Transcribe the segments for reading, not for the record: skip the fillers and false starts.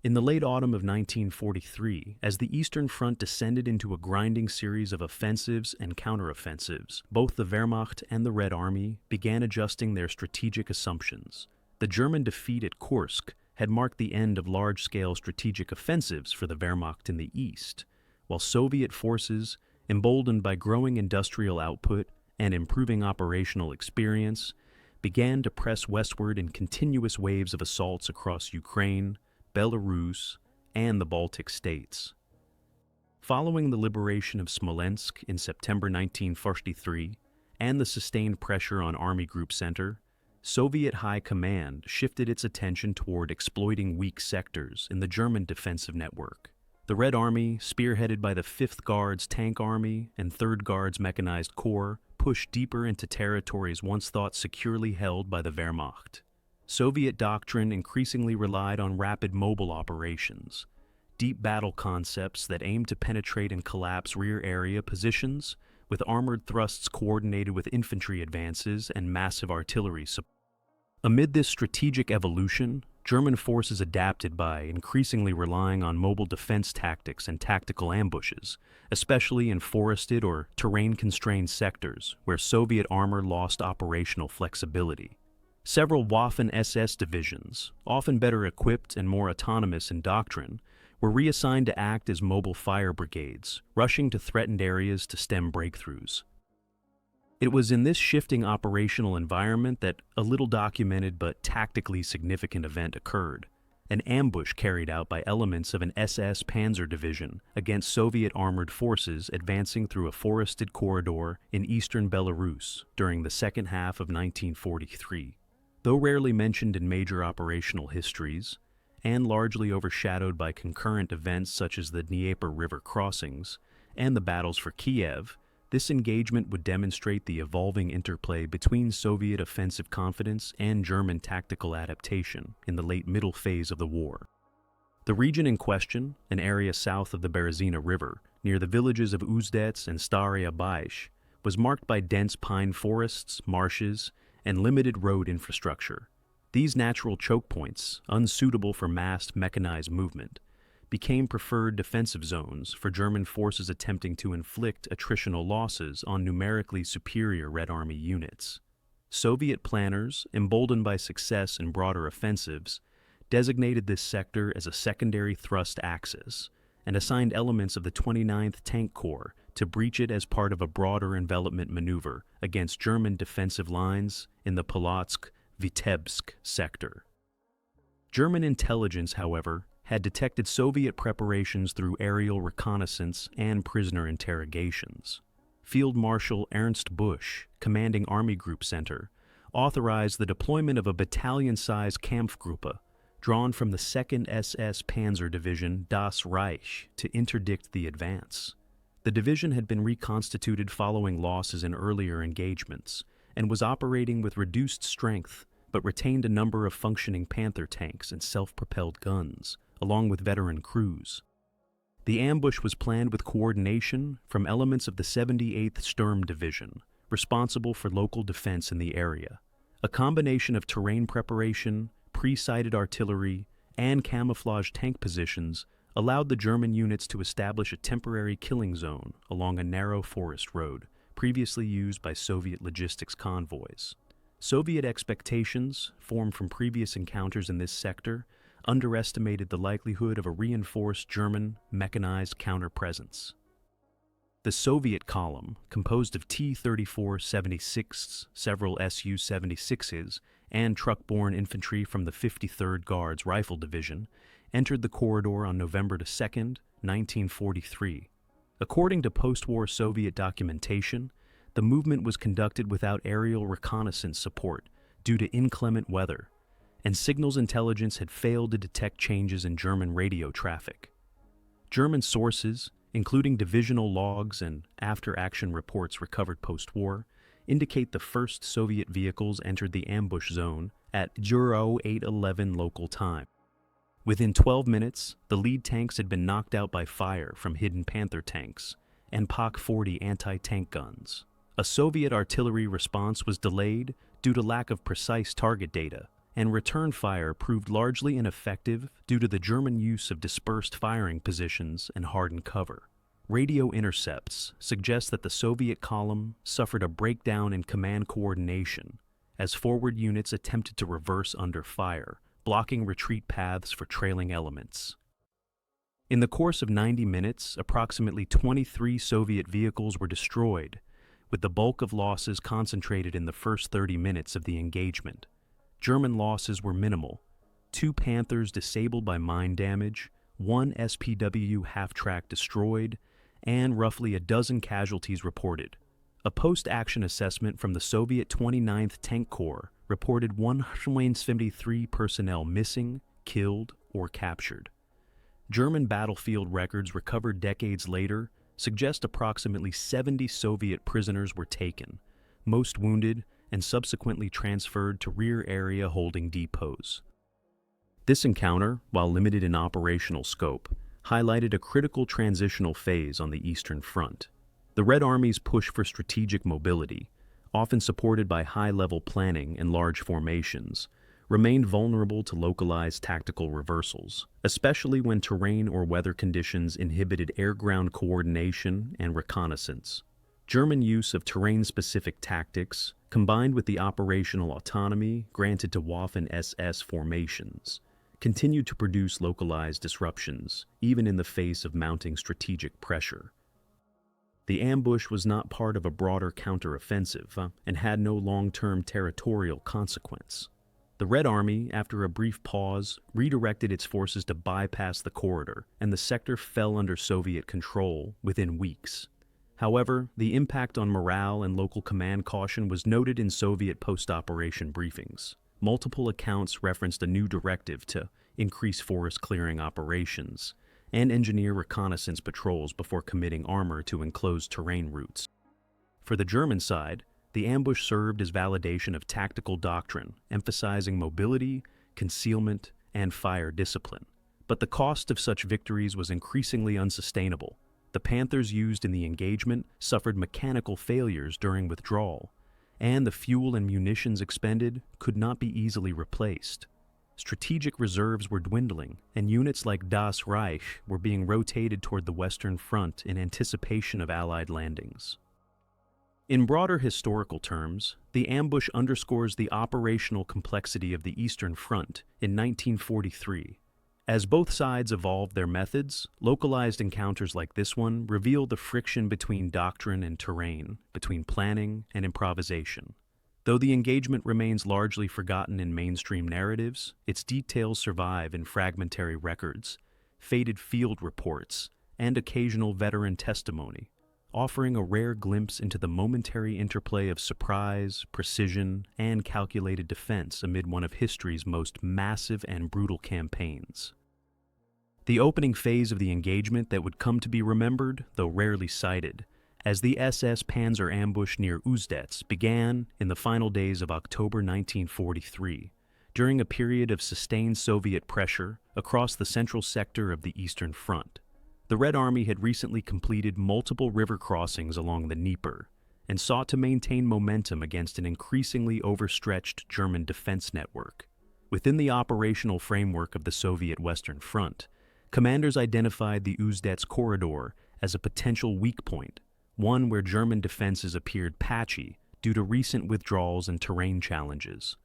In the late autumn of 1943, as the Eastern Front descended into a grinding series of offensives and counteroffensives, both the Wehrmacht and the Red Army began adjusting their strategic assumptions. The German defeat at Kursk had marked the end of large-scale strategic offensives for the Wehrmacht in the east, while Soviet forces, emboldened by growing industrial output and improving operational experience, began to press westward in continuous waves of assaults across Ukraine, Belarus, and the Baltic states. Following the liberation of Smolensk in September 1943 and the sustained pressure on Army Group Center, Soviet High Command shifted its attention toward exploiting weak sectors in the German defensive network. The Red Army, spearheaded by the 5th Guards Tank Army and 3rd Guards Mechanized Corps, pushed deeper into territories once thought securely held by the Wehrmacht. Soviet doctrine increasingly relied on rapid mobile operations, deep battle concepts that aimed to penetrate and collapse rear area positions, with armored thrusts coordinated with infantry advances and massive artillery support. Amid this strategic evolution, German forces adapted by increasingly relying on mobile defense tactics and tactical ambushes, especially in forested or terrain-constrained sectors where Soviet armor lost operational flexibility. Several Waffen-SS divisions, often better equipped and more autonomous in doctrine, were reassigned to act as mobile fire brigades, rushing to threatened areas to stem breakthroughs. It was in this shifting operational environment that a little-documented but tactically significant event occurred: an ambush carried out by elements of an SS Panzer division against Soviet armored forces advancing through a forested corridor in eastern Belarus during the second half of 1943. Though rarely mentioned in major operational histories, and largely overshadowed by concurrent events such as the Dnieper River crossings and the battles for Kiev, this engagement would demonstrate the evolving interplay between Soviet offensive confidence and German tactical adaptation in the late middle phase of the war. The region in question, an area south of the Berezina River, near the villages of Uzdets and Staraya Baish, was marked by dense pine forests, marshes, and limited road infrastructure. These natural choke points, unsuitable for massed mechanized movement, became preferred defensive zones for German forces attempting to inflict attritional losses on numerically superior Red Army units. Soviet planners, emboldened by success in broader offensives, designated this sector as a secondary thrust axis and assigned elements of the 29th Tank Corps to breach it as part of a broader envelopment maneuver against German defensive lines in the Polotsk-Vitebsk sector. German intelligence, however, had detected Soviet preparations through aerial reconnaissance and prisoner interrogations. Field Marshal Ernst Busch, commanding Army Group Center, authorized the deployment of a battalion-sized Kampfgruppe drawn from the 2nd SS Panzer Division Das Reich to interdict the advance. The division had been reconstituted following losses in earlier engagements and was operating with reduced strength, but retained a number of functioning Panther tanks and self-propelled guns, along with veteran crews. The ambush was planned with coordination from elements of the 78th Sturm Division, responsible for local defense in the area. A combination of terrain preparation, pre-sighted artillery, and camouflage tank positions allowed the German units to establish a temporary killing zone along a narrow forest road, previously used by Soviet logistics convoys. Soviet expectations, formed from previous encounters in this sector, underestimated the likelihood of a reinforced German mechanized counter-presence. The Soviet column, composed of T-34-76s, several Su-76s, and truck-borne infantry from the 53rd Guards Rifle Division, entered the corridor on November 2, 1943. According to post-war Soviet documentation, the movement was conducted without aerial reconnaissance support due to inclement weather, and signals intelligence had failed to detect changes in German radio traffic. German sources, including divisional logs and after-action reports recovered post-war, indicate the first Soviet vehicles entered the ambush zone at 0811 local time. Within 12 minutes, the lead tanks had been knocked out by fire from hidden Panther tanks and PaK-40 anti-tank guns. A Soviet artillery response was delayed due to lack of precise target data and return fire proved largely ineffective due to the German use of dispersed firing positions and hardened cover. Radio intercepts suggest that the Soviet column suffered a breakdown in command coordination as forward units attempted to reverse under fire, blocking retreat paths for trailing elements. In the course of 90 minutes, approximately 23 Soviet vehicles were destroyed, with the bulk of losses concentrated in the first 30 minutes of the engagement. German losses were minimal: 2 Panthers disabled by mine damage, 1 SPW half-track destroyed, and roughly a dozen casualties reported. A post-action assessment from the Soviet 29th Tank Corps reported 173 personnel missing, killed, or captured. German battlefield records recovered decades later suggest approximately 70 Soviet prisoners were taken, most wounded, and subsequently transferred to rear area holding depots. This encounter, while limited in operational scope, highlighted a critical transitional phase on the Eastern Front. The Red Army's push for strategic mobility, often supported by high-level planning and large formations, remained vulnerable to localized tactical reversals, especially when terrain or weather conditions inhibited air-ground coordination and reconnaissance. German use of terrain-specific tactics, combined with the operational autonomy granted to Waffen-SS formations, continued to produce localized disruptions, even in the face of mounting strategic pressure. The ambush was not part of a broader counteroffensive and had no long-term territorial consequence. The Red Army, after a brief pause, redirected its forces to bypass the corridor, and the sector fell under Soviet control within weeks. However, the impact on morale and local command caution was noted in Soviet post-operation briefings. Multiple accounts referenced a new directive to increase forest clearing operations and engineer reconnaissance patrols before committing armor to enclosed terrain routes. For the German side, the ambush served as validation of tactical doctrine, emphasizing mobility, concealment, and fire discipline. But the cost of such victories was increasingly unsustainable. The Panthers used in the engagement suffered mechanical failures during withdrawal, and the fuel and munitions expended could not be easily replaced. Strategic reserves were dwindling, and units like Das Reich were being rotated toward the Western Front in anticipation of Allied landings. In broader historical terms, the ambush underscores the operational complexity of the Eastern Front in 1943. As both sides evolved their methods, localized encounters like this one reveal the friction between doctrine and terrain, between planning and improvisation. Though the engagement remains largely forgotten in mainstream narratives, its details survive in fragmentary records, faded field reports, and occasional veteran testimony, offering a rare glimpse into the momentary interplay of surprise, precision, and calculated defense amid one of history's most massive and brutal campaigns. The opening phase of the engagement that would come to be remembered, though rarely cited, as the SS Panzer ambush near Uzdetsk began in the final days of October 1943, during a period of sustained Soviet pressure across the central sector of the Eastern Front. The Red Army had recently completed multiple river crossings along the Dnieper and sought to maintain momentum against an increasingly overstretched German defense network. Within the operational framework of the Soviet Western Front, commanders identified the Uzdetsk corridor as a potential weak point, one where German defenses appeared patchy due to recent withdrawals and terrain challenges.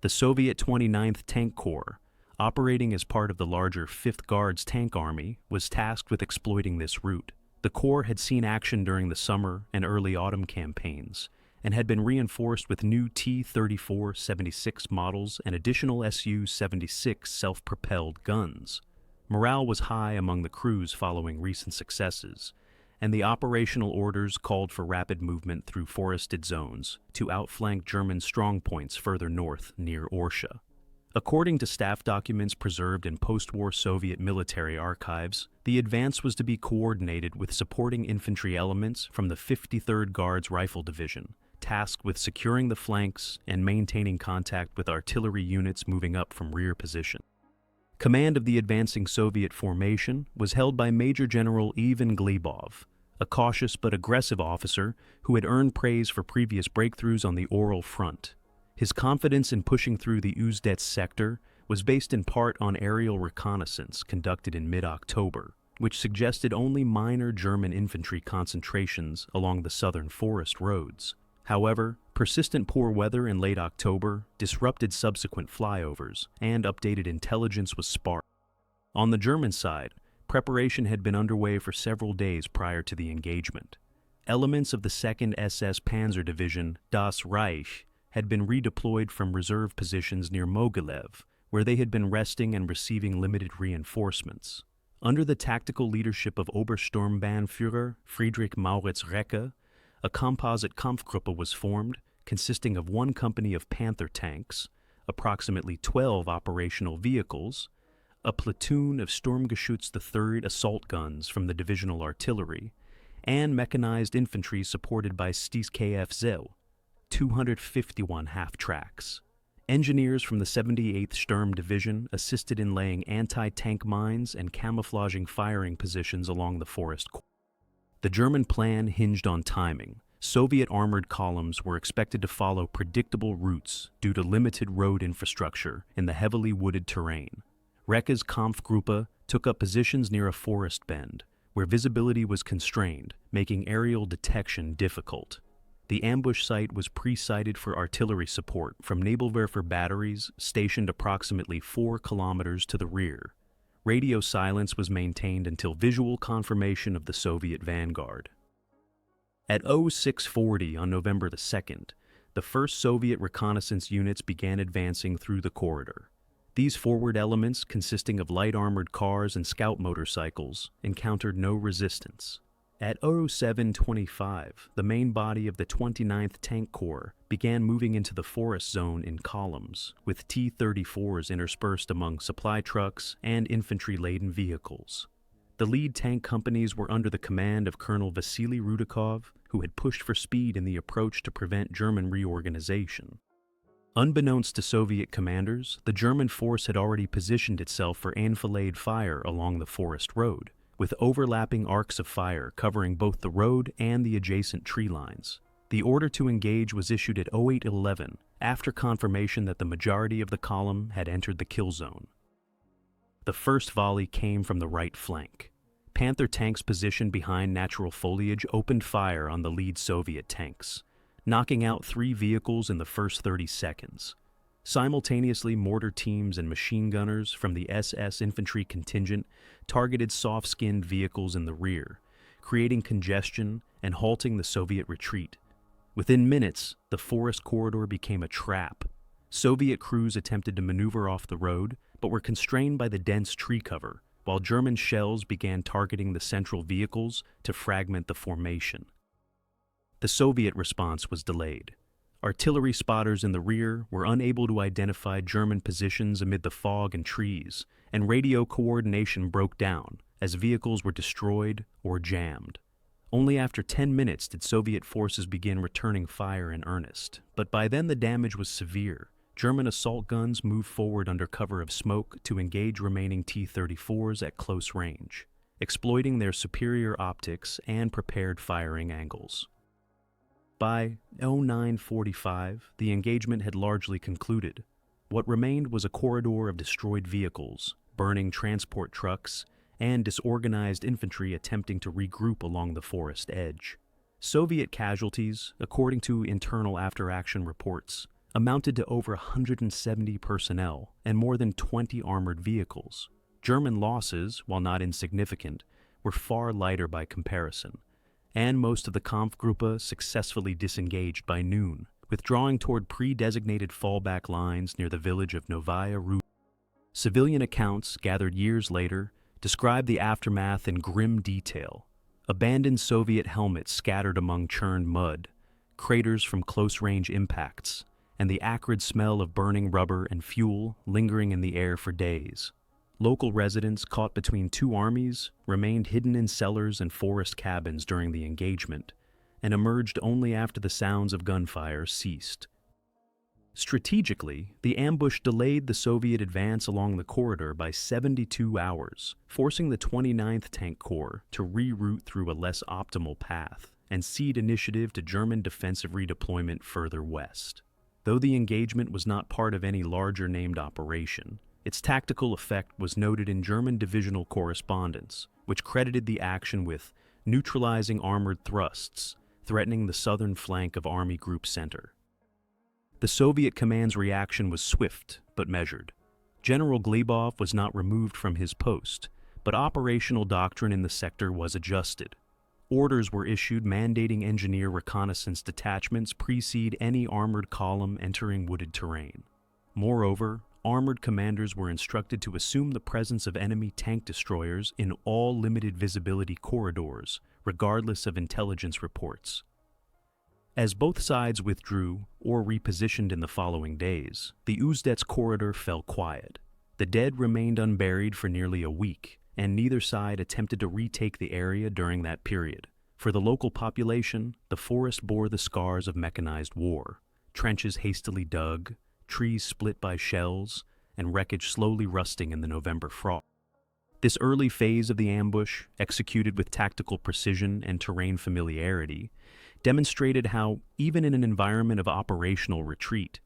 The Soviet 29th Tank Corps, operating as part of the larger 5th Guards Tank Army, was tasked with exploiting this route. The Corps had seen action during the summer and early autumn campaigns, and had been reinforced with new T-34-76 models and additional Su-76 self-propelled guns. Morale was high among the crews following recent successes, and the operational orders called for rapid movement through forested zones to outflank German strongpoints further north near Orsha. According to staff documents preserved in post-war Soviet military archives, the advance was to be coordinated with supporting infantry elements from the 53rd Guards Rifle Division, tasked with securing the flanks and maintaining contact with artillery units moving up from rear position. Command of the advancing Soviet formation was held by Major General Ivan Glebov, a cautious but aggressive officer who had earned praise for previous breakthroughs on the Ural Front. His confidence in pushing through the Uzdetsk sector was based in part on aerial reconnaissance conducted in mid-October, which suggested only minor German infantry concentrations along the southern forest roads. However, persistent poor weather in late October disrupted subsequent flyovers, and updated intelligence was sparse. On the German side, preparation had been underway for several days prior to the engagement. Elements of the 2nd SS Panzer Division, Das Reich, had been redeployed from reserve positions near Mogilev, where they had been resting and receiving limited reinforcements. Under the tactical leadership of Obersturmbannführer Friedrich Mauritz Recke, a composite Kampfgruppe was formed, consisting of 1 company of Panther tanks, approximately 12 operational vehicles, a platoon of Sturmgeschütz III assault guns from the divisional artillery, and mechanized infantry supported by StKF 251 half-tracks. Engineers from the 78th Sturm Division assisted in laying anti-tank mines and camouflaging firing positions along the forest core. The German plan hinged on timing. Soviet armored columns were expected to follow predictable routes due to limited road infrastructure in the heavily wooded terrain. Recke's Kampfgruppe took up positions near a forest bend, where visibility was constrained, making aerial detection difficult. The ambush site was pre-sighted for artillery support from Nebelwerfer batteries stationed approximately 4 kilometers to the rear. Radio silence was maintained until visual confirmation of the Soviet vanguard. At 0640 on November the 2nd, the first Soviet reconnaissance units began advancing through the corridor. These forward elements, consisting of light armored cars and scout motorcycles, encountered no resistance. At 0725, the main body of the 29th Tank Corps began moving into the forest zone in columns, with T-34s interspersed among supply trucks and infantry-laden vehicles. The lead tank companies were under the command of Colonel Vasily Rudakov, who had pushed for speed in the approach to prevent German reorganization. Unbeknownst to Soviet commanders, the German force had already positioned itself for enfilade fire along the forest road, with overlapping arcs of fire covering both the road and the adjacent tree lines. The order to engage was issued at 0811, after confirmation that the majority of the column had entered the kill zone. The first volley came from the right flank. Panther tanks positioned behind natural foliage opened fire on the lead Soviet tanks, knocking out 3 vehicles in the first 30 seconds. Simultaneously, mortar teams and machine gunners from the SS infantry contingent targeted soft-skinned vehicles in the rear, creating congestion and halting the Soviet retreat. Within minutes, the forest corridor became a trap. Soviet crews attempted to maneuver off the road, but were constrained by the dense tree cover, while German shells began targeting the central vehicles to fragment the formation. The Soviet response was delayed. Artillery spotters in the rear were unable to identify German positions amid the fog and trees, and radio coordination broke down as vehicles were destroyed or jammed. Only after 10 minutes did Soviet forces begin returning fire in earnest, but by then the damage was severe. German assault guns moved forward under cover of smoke to engage remaining T-34s at close range, exploiting their superior optics and prepared firing angles. By 0945, the engagement had largely concluded. What remained was a corridor of destroyed vehicles, burning transport trucks, and disorganized infantry attempting to regroup along the forest edge. Soviet casualties, according to internal after-action reports, amounted to over 170 personnel and more than 20 armored vehicles. German losses, while not insignificant, were far lighter by comparison, and most of the Kampfgruppe successfully disengaged by noon, withdrawing toward pre-designated fallback lines near the village of Novaya Rud. Civilian accounts, gathered years later, describe the aftermath in grim detail. Abandoned Soviet helmets scattered among churned mud, craters from close-range impacts, and the acrid smell of burning rubber and fuel lingering in the air for days. Local residents caught between 2 armies remained hidden in cellars and forest cabins during the engagement, and emerged only after the sounds of gunfire ceased. Strategically, the ambush delayed the Soviet advance along the corridor by 72 hours, forcing the 29th Tank Corps to reroute through a less optimal path and cede initiative to German defensive redeployment further west. Though the engagement was not part of any larger named operation, its tactical effect was noted in German divisional correspondence, which credited the action with neutralizing armored thrusts, threatening the southern flank of Army Group Center. The Soviet command's reaction was swift but measured. General Glebov was not removed from his post, but operational doctrine in the sector was adjusted. Orders were issued mandating engineer reconnaissance detachments precede any armored column entering wooded terrain. Moreover, armored commanders were instructed to assume the presence of enemy tank destroyers in all limited visibility corridors, regardless of intelligence reports. As both sides withdrew or repositioned in the following days, the Uzdets corridor fell quiet. The dead remained unburied for nearly a week, and neither side attempted to retake the area during that period. For the local population, the forest bore the scars of mechanized war: trenches hastily dug, trees split by shells, and wreckage slowly rusting in the November frost. This early phase of the ambush, executed with tactical precision and terrain familiarity, demonstrated how, even in an environment of operational retreat,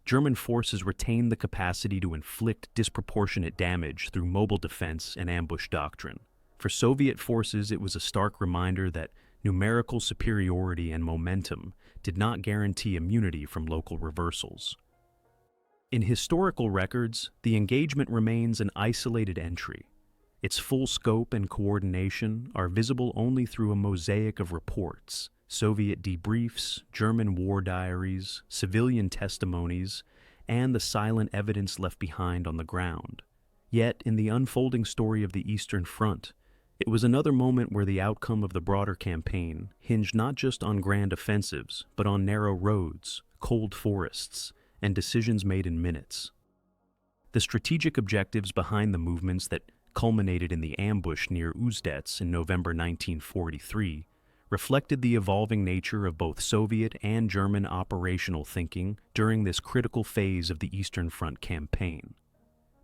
German forces retained the capacity to inflict disproportionate damage through mobile defense and ambush doctrine. For Soviet forces, it was a stark reminder that numerical superiority and momentum did not guarantee immunity from local reversals. In historical records, the engagement remains an isolated entry. Its full scope and coordination are visible only through a mosaic of reports: Soviet debriefs, German war diaries, civilian testimonies, and the silent evidence left behind on the ground. Yet, in the unfolding story of the Eastern Front, it was another moment where the outcome of the broader campaign hinged not just on grand offensives, but on narrow roads, cold forests, and decisions made in minutes. The strategic objectives behind the movements that culminated in the ambush near Uzdets in November 1943 reflected the evolving nature of both Soviet and German operational thinking during this critical phase of the Eastern Front campaign.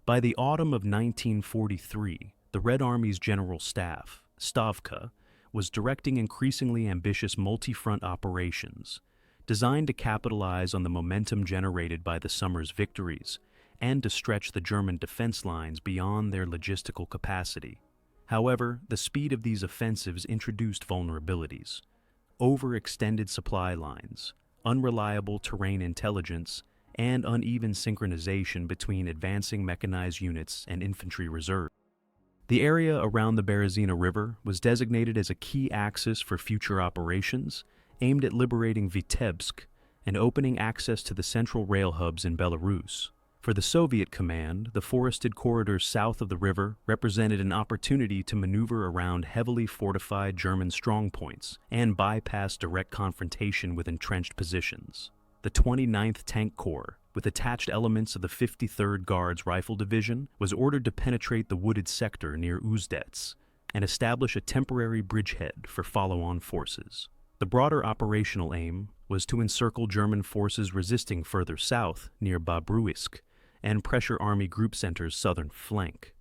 By the autumn of 1943, the Red Army's General Staff, Stavka, was directing increasingly ambitious multi-front operations, designed to capitalize on the momentum generated by the summer's victories and to stretch the German defense lines beyond their logistical capacity. However, the speed of these offensives introduced vulnerabilities: overextended supply lines, unreliable terrain intelligence, and uneven synchronization between advancing mechanized units and infantry reserves. The area around the Berezina River was designated as a key axis for future operations, aimed at liberating Vitebsk and opening access to the central rail hubs in Belarus. For the Soviet command, the forested corridors south of the river represented an opportunity to maneuver around heavily fortified German strongpoints and bypass direct confrontation with entrenched positions. The 29th Tank Corps, with attached elements of the 53rd Guards Rifle Division, was ordered to penetrate the wooded sector near Uzdets and establish a temporary bridgehead for follow-on forces. The broader operational aim was to encircle German forces resisting further south near Bobruisk and pressure Army Group Center's southern flank.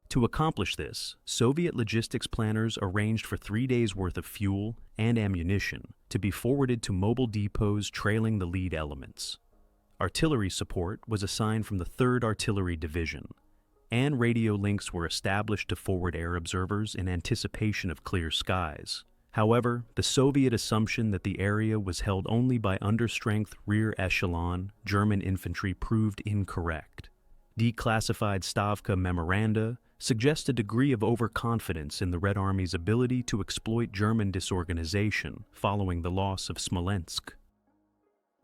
To accomplish this, Soviet logistics planners arranged for 3 days' worth of fuel and ammunition to be forwarded to mobile depots trailing the lead elements. Artillery support was assigned from the 3rd Artillery Division, and radio links were established to forward air observers in anticipation of clear skies. However, the Soviet assumption that the area was held only by understrength rear echelon German infantry proved incorrect. Declassified Stavka memoranda suggest a degree of overconfidence in the Red Army's ability to exploit German disorganization following the loss of Smolensk.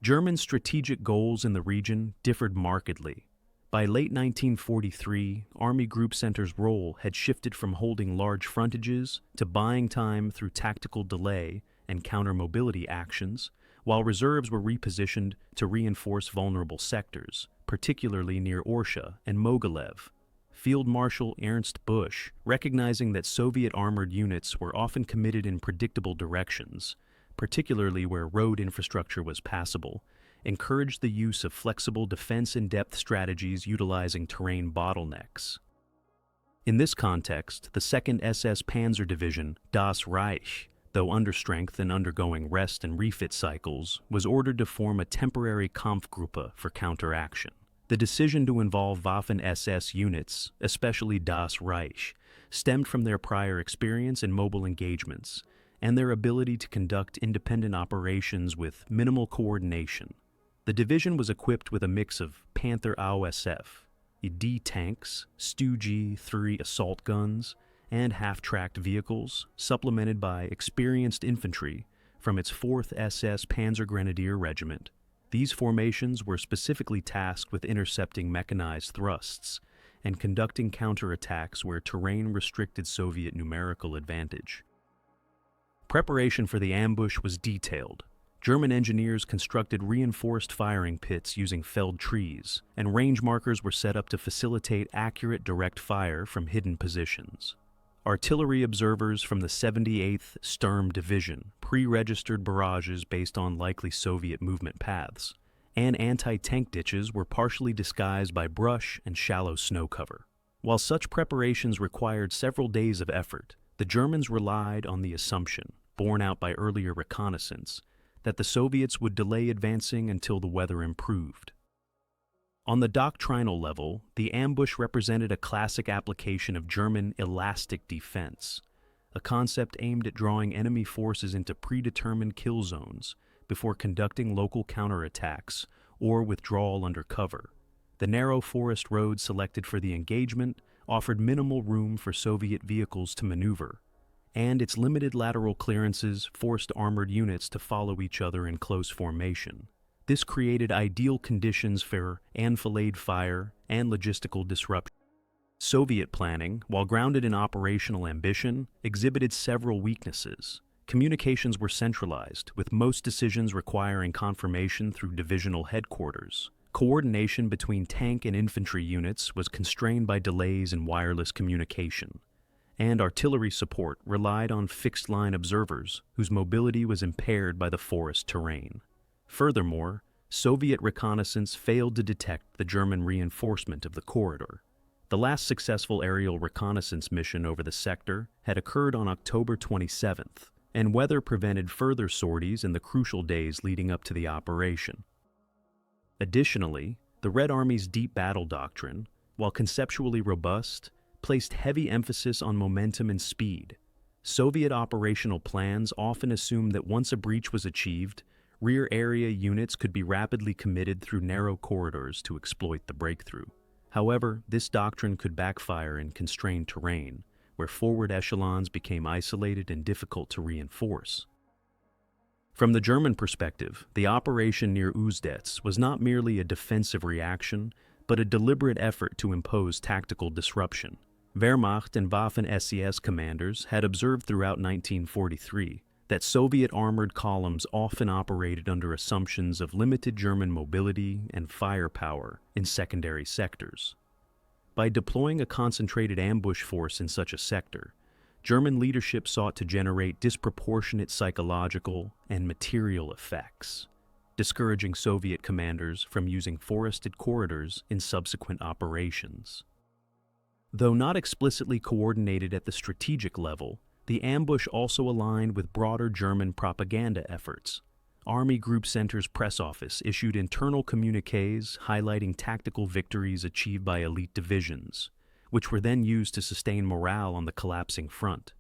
German strategic goals in the region differed markedly. By late 1943, Army Group Center's role had shifted from holding large frontages to buying time through tactical delay and counter-mobility actions, while reserves were repositioned to reinforce vulnerable sectors, particularly near Orsha and Mogilev. Field Marshal Ernst Busch, recognizing that Soviet armored units were often committed in predictable directions, particularly where road infrastructure was passable, encouraged the use of flexible defense-in-depth strategies utilizing terrain bottlenecks. In this context, the 2nd SS Panzer Division, Das Reich, though understrength and undergoing rest and refit cycles, was ordered to form a temporary Kampfgruppe for counteraction. The decision to involve Waffen-SS units, especially Das Reich, stemmed from their prior experience in mobile engagements and their ability to conduct independent operations with minimal coordination. The division was equipped with a mix of Panther AOSF, D tanks, Stu-G3 assault guns, and half-tracked vehicles, supplemented by experienced infantry from its 4th SS Panzer Grenadier Regiment. These formations were specifically tasked with intercepting mechanized thrusts and conducting counterattacks where terrain restricted Soviet numerical advantage. Preparation for the ambush was detailed. German engineers constructed reinforced firing pits using felled trees, and range markers were set up to facilitate accurate direct fire from hidden positions. Artillery observers from the 78th Sturm Division pre-registered barrages based on likely Soviet movement paths, and anti-tank ditches were partially disguised by brush and shallow snow cover. While such preparations required several days of effort, the Germans relied on the assumption, borne out by earlier reconnaissance, that the Soviets would delay advancing until the weather improved. On the doctrinal level, the ambush represented a classic application of German elastic defense, a concept aimed at drawing enemy forces into predetermined kill zones before conducting local counterattacks or withdrawal under cover. The narrow forest road selected for the engagement offered minimal room for Soviet vehicles to maneuver, and its limited lateral clearances forced armored units to follow each other in close formation. This created ideal conditions for enfilade fire and logistical disruption. Soviet planning, while grounded in operational ambition, exhibited several weaknesses. Communications were centralized, with most decisions requiring confirmation through divisional headquarters. Coordination between tank and infantry units was constrained by delays in wireless communication, and artillery support relied on fixed-line observers whose mobility was impaired by the forest terrain. Furthermore, Soviet reconnaissance failed to detect the German reinforcement of the corridor. The last successful aerial reconnaissance mission over the sector had occurred on October 27th, and weather prevented further sorties in the crucial days leading up to the operation. Additionally, the Red Army's deep battle doctrine, while conceptually robust, placed heavy emphasis on momentum and speed. Soviet operational plans often assumed that once a breach was achieved, rear area units could be rapidly committed through narrow corridors to exploit the breakthrough. However, this doctrine could backfire in constrained terrain, where forward echelons became isolated and difficult to reinforce. From the German perspective, the operation near Uzdetsk was not merely a defensive reaction, but a deliberate effort to impose tactical disruption. Wehrmacht and Waffen-SS commanders had observed throughout 1943 that Soviet armored columns often operated under assumptions of limited German mobility and firepower in secondary sectors. By deploying a concentrated ambush force in such a sector, German leadership sought to generate disproportionate psychological and material effects, discouraging Soviet commanders from using forested corridors in subsequent operations. Though not explicitly coordinated at the strategic level, the ambush also aligned with broader German propaganda efforts. Army Group Center's press office issued internal communiques highlighting tactical victories achieved by elite divisions, which were then used to sustain morale on the collapsing front.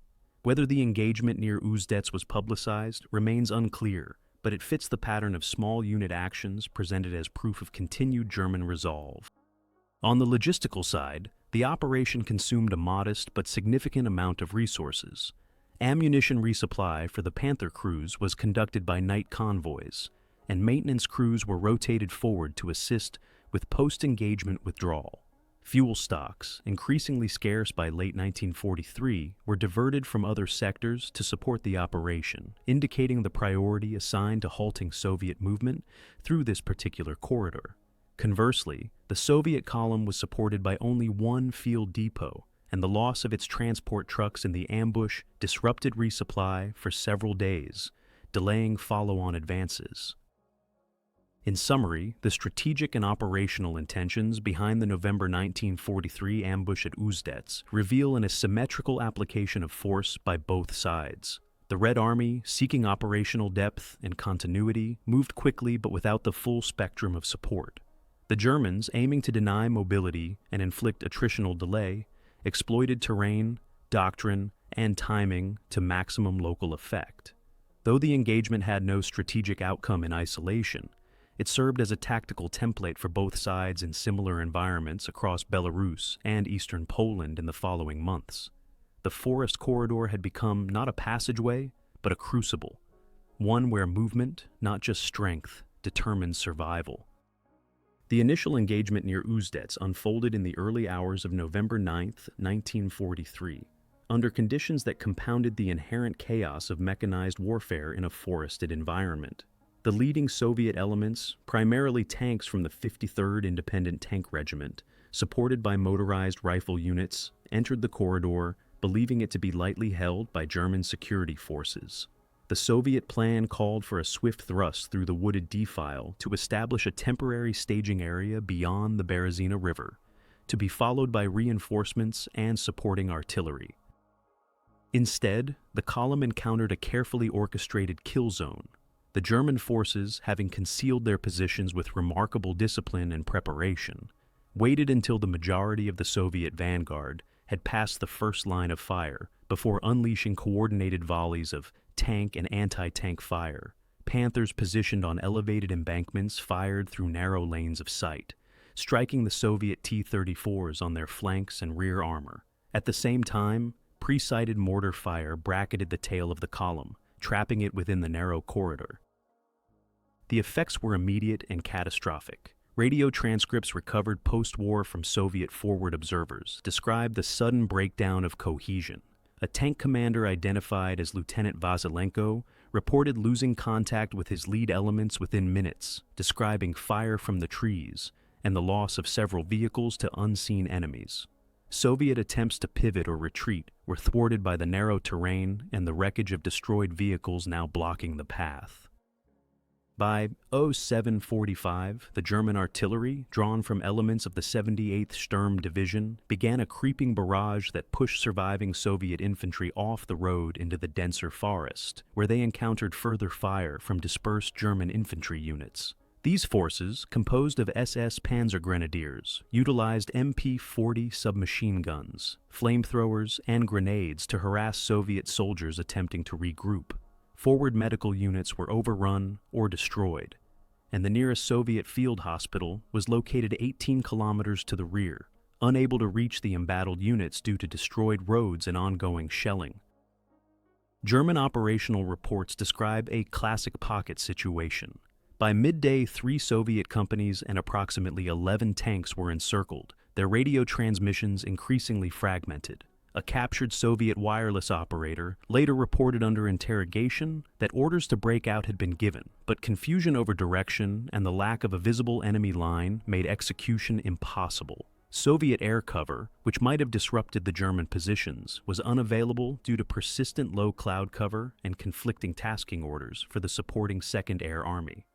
Whether the engagement near Uzdetsk was publicized remains unclear, but it fits the pattern of small unit actions presented as proof of continued German resolve. On the logistical side, the operation consumed a modest but significant amount of resources. Ammunition resupply for the Panther crews was conducted by night convoys, and maintenance crews were rotated forward to assist with post-engagement withdrawal. Fuel stocks, increasingly scarce by late 1943, were diverted from other sectors to support the operation, indicating the priority assigned to halting Soviet movement through this particular corridor. Conversely, the Soviet column was supported by only one field depot, and the loss of its transport trucks in the ambush disrupted resupply for several days, delaying follow-on advances. In summary, the strategic and operational intentions behind the November 1943 ambush at Uzdetsk reveal an asymmetrical application of force by both sides. The Red Army, seeking operational depth and continuity, moved quickly but without the full spectrum of support. The Germans, aiming to deny mobility and inflict attritional delay, exploited terrain, doctrine, and timing to maximum local effect. Though the engagement had no strategic outcome in isolation, it served as a tactical template for both sides in similar environments across Belarus and eastern Poland in the following months. The forest corridor had become not a passageway, but a crucible, one where movement, not just strength, determined survival. The initial engagement near Uzdets unfolded in the early hours of November 9, 1943, under conditions that compounded the inherent chaos of mechanized warfare in a forested environment. The leading Soviet elements, primarily tanks from the 53rd Independent Tank Regiment, supported by motorized rifle units, entered the corridor, believing it to be lightly held by German security forces. The Soviet plan called for a swift thrust through the wooded defile to establish a temporary staging area beyond the Berezina River, to be followed by reinforcements and supporting artillery. Instead, the column encountered a carefully orchestrated kill zone, the German forces, having concealed their positions with remarkable discipline and preparation, waited until the majority of the Soviet vanguard had passed the first line of fire before unleashing coordinated volleys of tank and anti-tank fire. Panthers positioned on elevated embankments fired through narrow lanes of sight, striking the Soviet T-34s on their flanks and rear armor. At the same time, pre-sighted mortar fire bracketed the tail of the column, trapping it within the narrow corridor. The effects were immediate and catastrophic. Radio transcripts recovered post-war from Soviet forward observers described the sudden breakdown of cohesion. A tank commander identified as Lieutenant Vasilenko reported losing contact with his lead elements within minutes, describing fire from the trees and the loss of several vehicles to unseen enemies. Soviet attempts to pivot or retreat were thwarted by the narrow terrain and the wreckage of destroyed vehicles now blocking the path. By 07:45, the German artillery, drawn from elements of the 78th Sturm Division, began a creeping barrage that pushed surviving Soviet infantry off the road into the denser forest, where they encountered further fire from dispersed German infantry units. These forces, composed of SS Panzer grenadiers, utilized MP-40 submachine guns, flamethrowers, and grenades to harass Soviet soldiers attempting to regroup. Forward medical units were overrun or destroyed, and the nearest Soviet field hospital was located 18 kilometers to the rear, unable to reach the embattled units due to destroyed roads and ongoing shelling. German operational reports describe a classic pocket situation. By midday, 3 Soviet companies and approximately 11 tanks were encircled, their radio transmissions increasingly fragmented. A captured Soviet wireless operator later reported under interrogation that orders to break out had been given, but confusion over direction and the lack of a visible enemy line made execution impossible. Soviet air cover, which might have disrupted the German positions, was unavailable due to persistent low cloud cover and conflicting tasking orders for the supporting Second Air Army.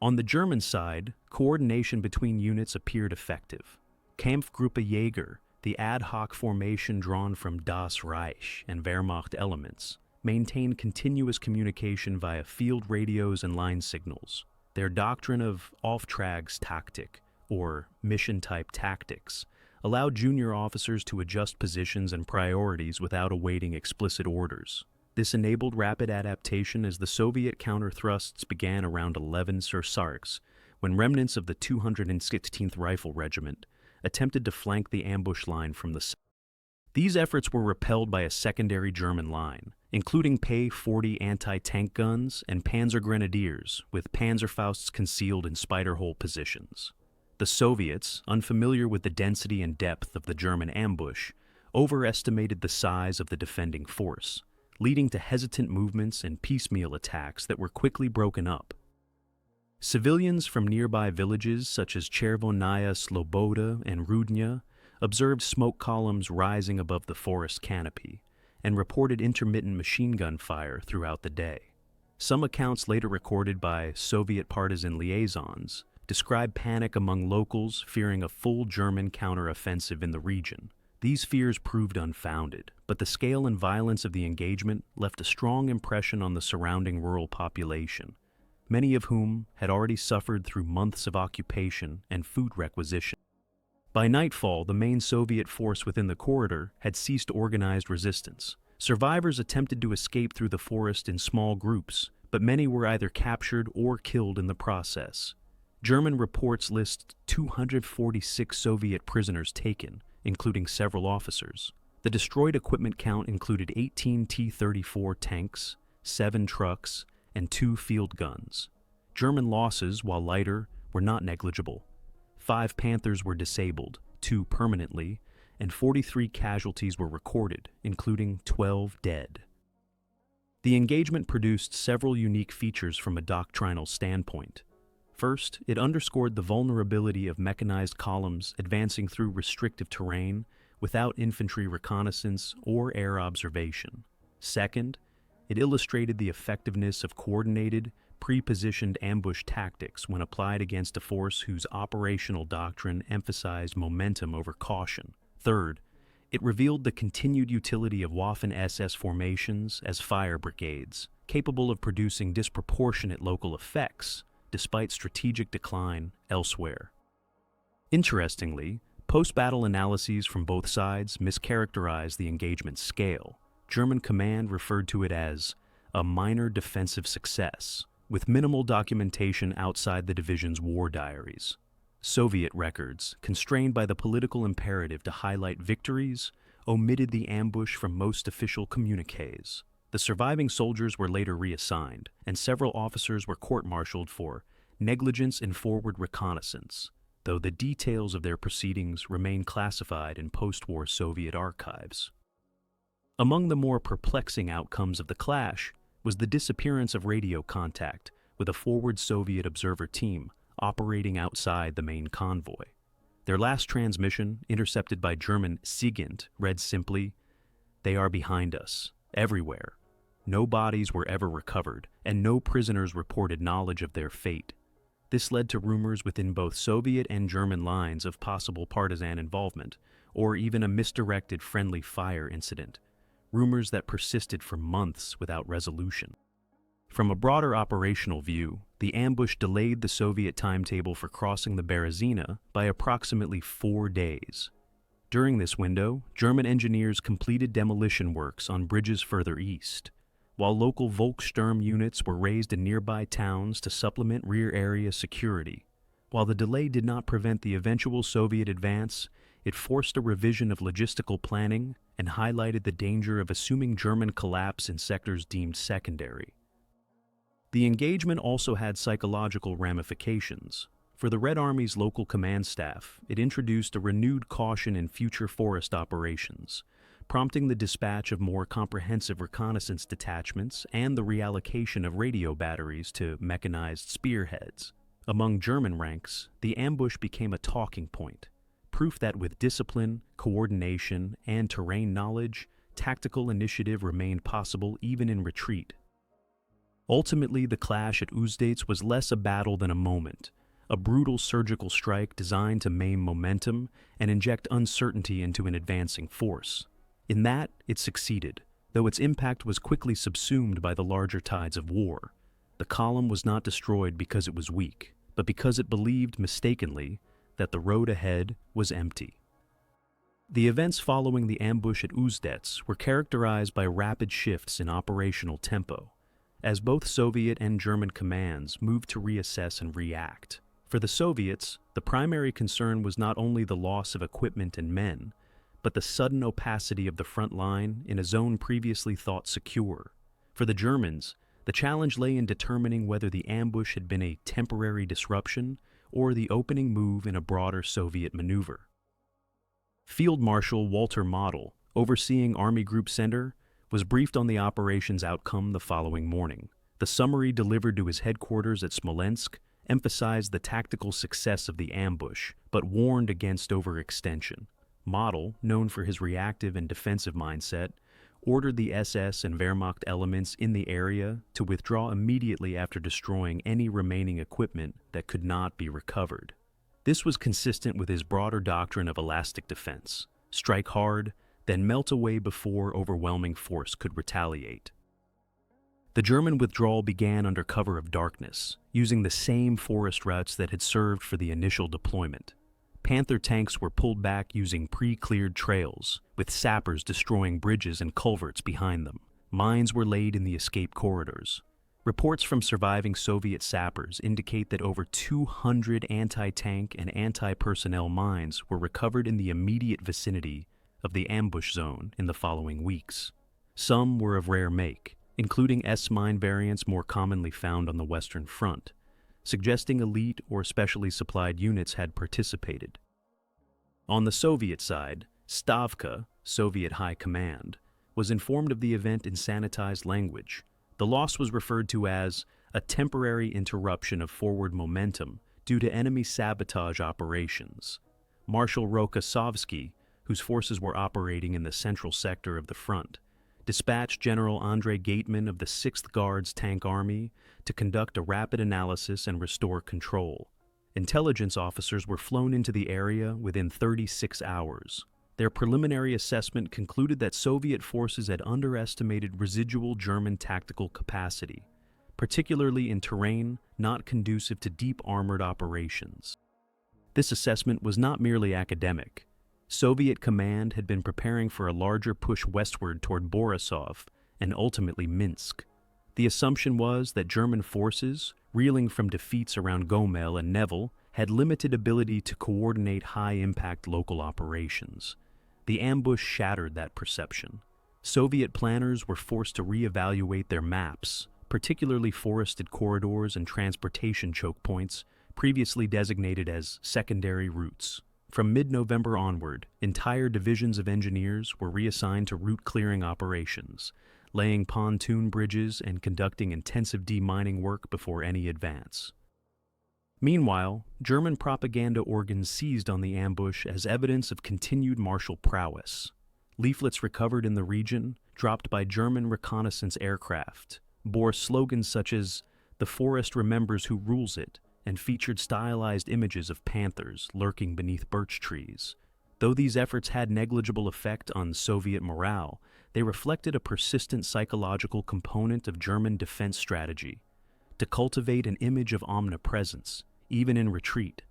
On the German side, coordination between units appeared effective. Kampfgruppe Jäger, the ad hoc formation drawn from Das Reich and Wehrmacht elements, maintained continuous communication via field radios and line signals. Their doctrine of Auftragstaktik, or mission-type tactics, allowed junior officers to adjust positions and priorities without awaiting explicit orders. This enabled rapid adaptation as the Soviet counter-thrusts began around 11 Sarks, when remnants of the 216th Rifle Regiment attempted to flank the ambush line from the south. These efforts were repelled by a secondary German line, including P-40 anti-tank guns and Panzer grenadiers, with Panzerfausts concealed in spider-hole positions. The Soviets, unfamiliar with the density and depth of the German ambush, overestimated the size of the defending force, leading to hesitant movements and piecemeal attacks that were quickly broken up. Civilians from nearby villages such as Chervonaya Sloboda and Rudnya observed smoke columns rising above the forest canopy and reported intermittent machine gun fire throughout the day. Some accounts later recorded by Soviet partisan liaisons describe panic among locals fearing a full German counteroffensive in the region. These fears proved unfounded, but the scale and violence of the engagement left a strong impression on the surrounding rural population, many of whom had already suffered through months of occupation and food requisition. By nightfall, the main Soviet force within the corridor had ceased organized resistance. Survivors attempted to escape through the forest in small groups, but many were either captured or killed in the process. German reports list 246 Soviet prisoners taken, including several officers. The destroyed equipment count included 18 T-34 tanks, 7 trucks, and 2 field guns. German losses, while lighter, were not negligible. 5 Panthers were disabled, 2 permanently, and 43 casualties were recorded, including 12 dead. The engagement produced several unique features from a doctrinal standpoint. First, it underscored the vulnerability of mechanized columns advancing through restrictive terrain without infantry reconnaissance or air observation. Second, it illustrated the effectiveness of coordinated, pre-positioned ambush tactics when applied against a force whose operational doctrine emphasized momentum over caution. Third, it revealed the continued utility of Waffen-SS formations as fire brigades, capable of producing disproportionate local effects despite strategic decline elsewhere. Interestingly, post-battle analyses from both sides mischaracterized the engagement's scale. German command referred to it as a minor defensive success, with minimal documentation outside the division's war diaries. Soviet records, constrained by the political imperative to highlight victories, omitted the ambush from most official communiques. The surviving soldiers were later reassigned, and several officers were court-martialed for negligence in forward reconnaissance, though the details of their proceedings remain classified in post-war Soviet archives. Among the more perplexing outcomes of the clash was the disappearance of radio contact with a forward Soviet observer team operating outside the main convoy. Their last transmission, intercepted by German SIGINT, read simply, "They are behind us, everywhere." No bodies were ever recovered, and no prisoners reported knowledge of their fate. This led to rumors within both Soviet and German lines of possible partisan involvement, or even a misdirected friendly fire incident, rumors that persisted for months without resolution. From a broader operational view, the ambush delayed the Soviet timetable for crossing the Berezina by approximately 4 days. During this window, German engineers completed demolition works on bridges further east, while local Volkssturm units were raised in nearby towns to supplement rear area security. While the delay did not prevent the eventual Soviet advance, it forced a revision of logistical planning and highlighted the danger of assuming German collapse in sectors deemed secondary. The engagement also had psychological ramifications. For the Red Army's local command staff, it introduced a renewed caution in future forest operations, prompting the dispatch of more comprehensive reconnaissance detachments and the reallocation of radio batteries to mechanized spearheads. Among German ranks, the ambush became a talking point, proof that with discipline, coordination, and terrain knowledge, tactical initiative remained possible even in retreat. Ultimately, the clash at Uzdets was less a battle than a moment, a brutal surgical strike designed to maim momentum and inject uncertainty into an advancing force. In that, it succeeded, though its impact was quickly subsumed by the larger tides of war. The column was not destroyed because it was weak, but because it believed mistakenly that the road ahead was empty. The events following the ambush at Uzdets were characterized by rapid shifts in operational tempo, as both Soviet and German commands moved to reassess and react. For the Soviets, the primary concern was not only the loss of equipment and men, but the sudden opacity of the front line in a zone previously thought secure. For the Germans, the challenge lay in determining whether the ambush had been a temporary disruption or the opening move in a broader Soviet maneuver. Field Marshal Walter Model, overseeing Army Group Center, was briefed on the operation's outcome the following morning. The summary delivered to his headquarters at Smolensk emphasized the tactical success of the ambush, but warned against overextension. Model, known for his reactive and defensive mindset, ordered the SS and Wehrmacht elements in the area to withdraw immediately after destroying any remaining equipment that could not be recovered. This was consistent with his broader doctrine of elastic defense, strike hard, then melt away before overwhelming force could retaliate. The German withdrawal began under cover of darkness, using the same forest routes that had served for the initial deployment. Panther tanks were pulled back using pre-cleared trails, with sappers destroying bridges and culverts behind them. Mines were laid in the escape corridors. Reports from surviving Soviet sappers indicate that over 200 anti-tank and anti-personnel mines were recovered in the immediate vicinity of the ambush zone in the following weeks. Some were of rare make, including S-mine variants more commonly found on the Western Front, suggesting elite or specially supplied units had participated. On the Soviet side, Stavka, Soviet High Command, was informed of the event in sanitized language. The loss was referred to as a temporary interruption of forward momentum due to enemy sabotage operations. Marshal Rokossovsky, whose forces were operating in the central sector of the front, dispatched General Andrei Gateman of the 6th Guards Tank Army to conduct a rapid analysis and restore control. Intelligence officers were flown into the area within 36 hours. Their preliminary assessment concluded that Soviet forces had underestimated residual German tactical capacity, particularly in terrain not conducive to deep armored operations. This assessment was not merely academic. Soviet command had been preparing for a larger push westward toward Borisov and ultimately Minsk. The assumption was that German forces, reeling from defeats around Gomel and Nevel, had limited ability to coordinate high-impact local operations. The ambush shattered that perception. Soviet planners were forced to reevaluate their maps, particularly forested corridors and transportation choke points previously designated as secondary routes. From mid-November onward, entire divisions of engineers were reassigned to route clearing operations, laying pontoon bridges and conducting intensive demining work before any advance. Meanwhile, German propaganda organs seized on the ambush as evidence of continued martial prowess. Leaflets recovered in the region, dropped by German reconnaissance aircraft, bore slogans such as, "The forest remembers who rules it," and featured stylized images of panthers lurking beneath birch trees. Though these efforts had negligible effect on Soviet morale, they reflected a persistent psychological component of German defense strategy, to cultivate an image of omnipresence, even in retreat.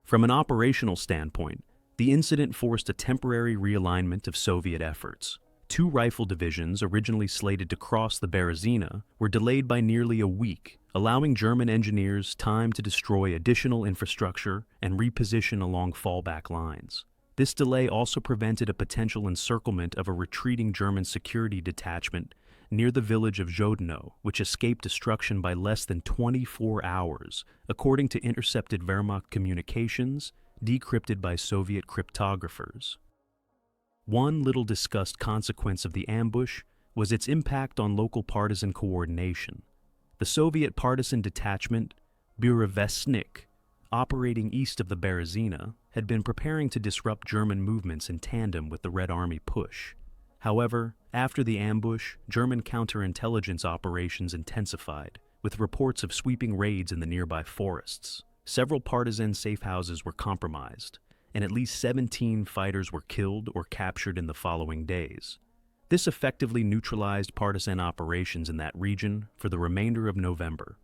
From an operational standpoint, the incident forced a temporary realignment of Soviet efforts. 2 rifle divisions originally slated to cross the Berezina were delayed by nearly a week, allowing German engineers time to destroy additional infrastructure and reposition along fallback lines. This delay also prevented a potential encirclement of a retreating German security detachment near the village of Zhodno, which escaped destruction by less than 24 hours, according to intercepted Wehrmacht communications decrypted by Soviet cryptographers. One little-discussed consequence of the ambush was its impact on local partisan coordination. The Soviet partisan detachment, Reassessment, operating east of the Berezina, had been preparing to disrupt German movements in tandem with the Red Army push. However, after the ambush, German counterintelligence operations intensified, with reports of sweeping raids in the nearby forests. Several partisan safe houses were compromised, and at least 17 fighters were killed or captured in the following days. This effectively neutralized partisan operations in that region for the remainder of November.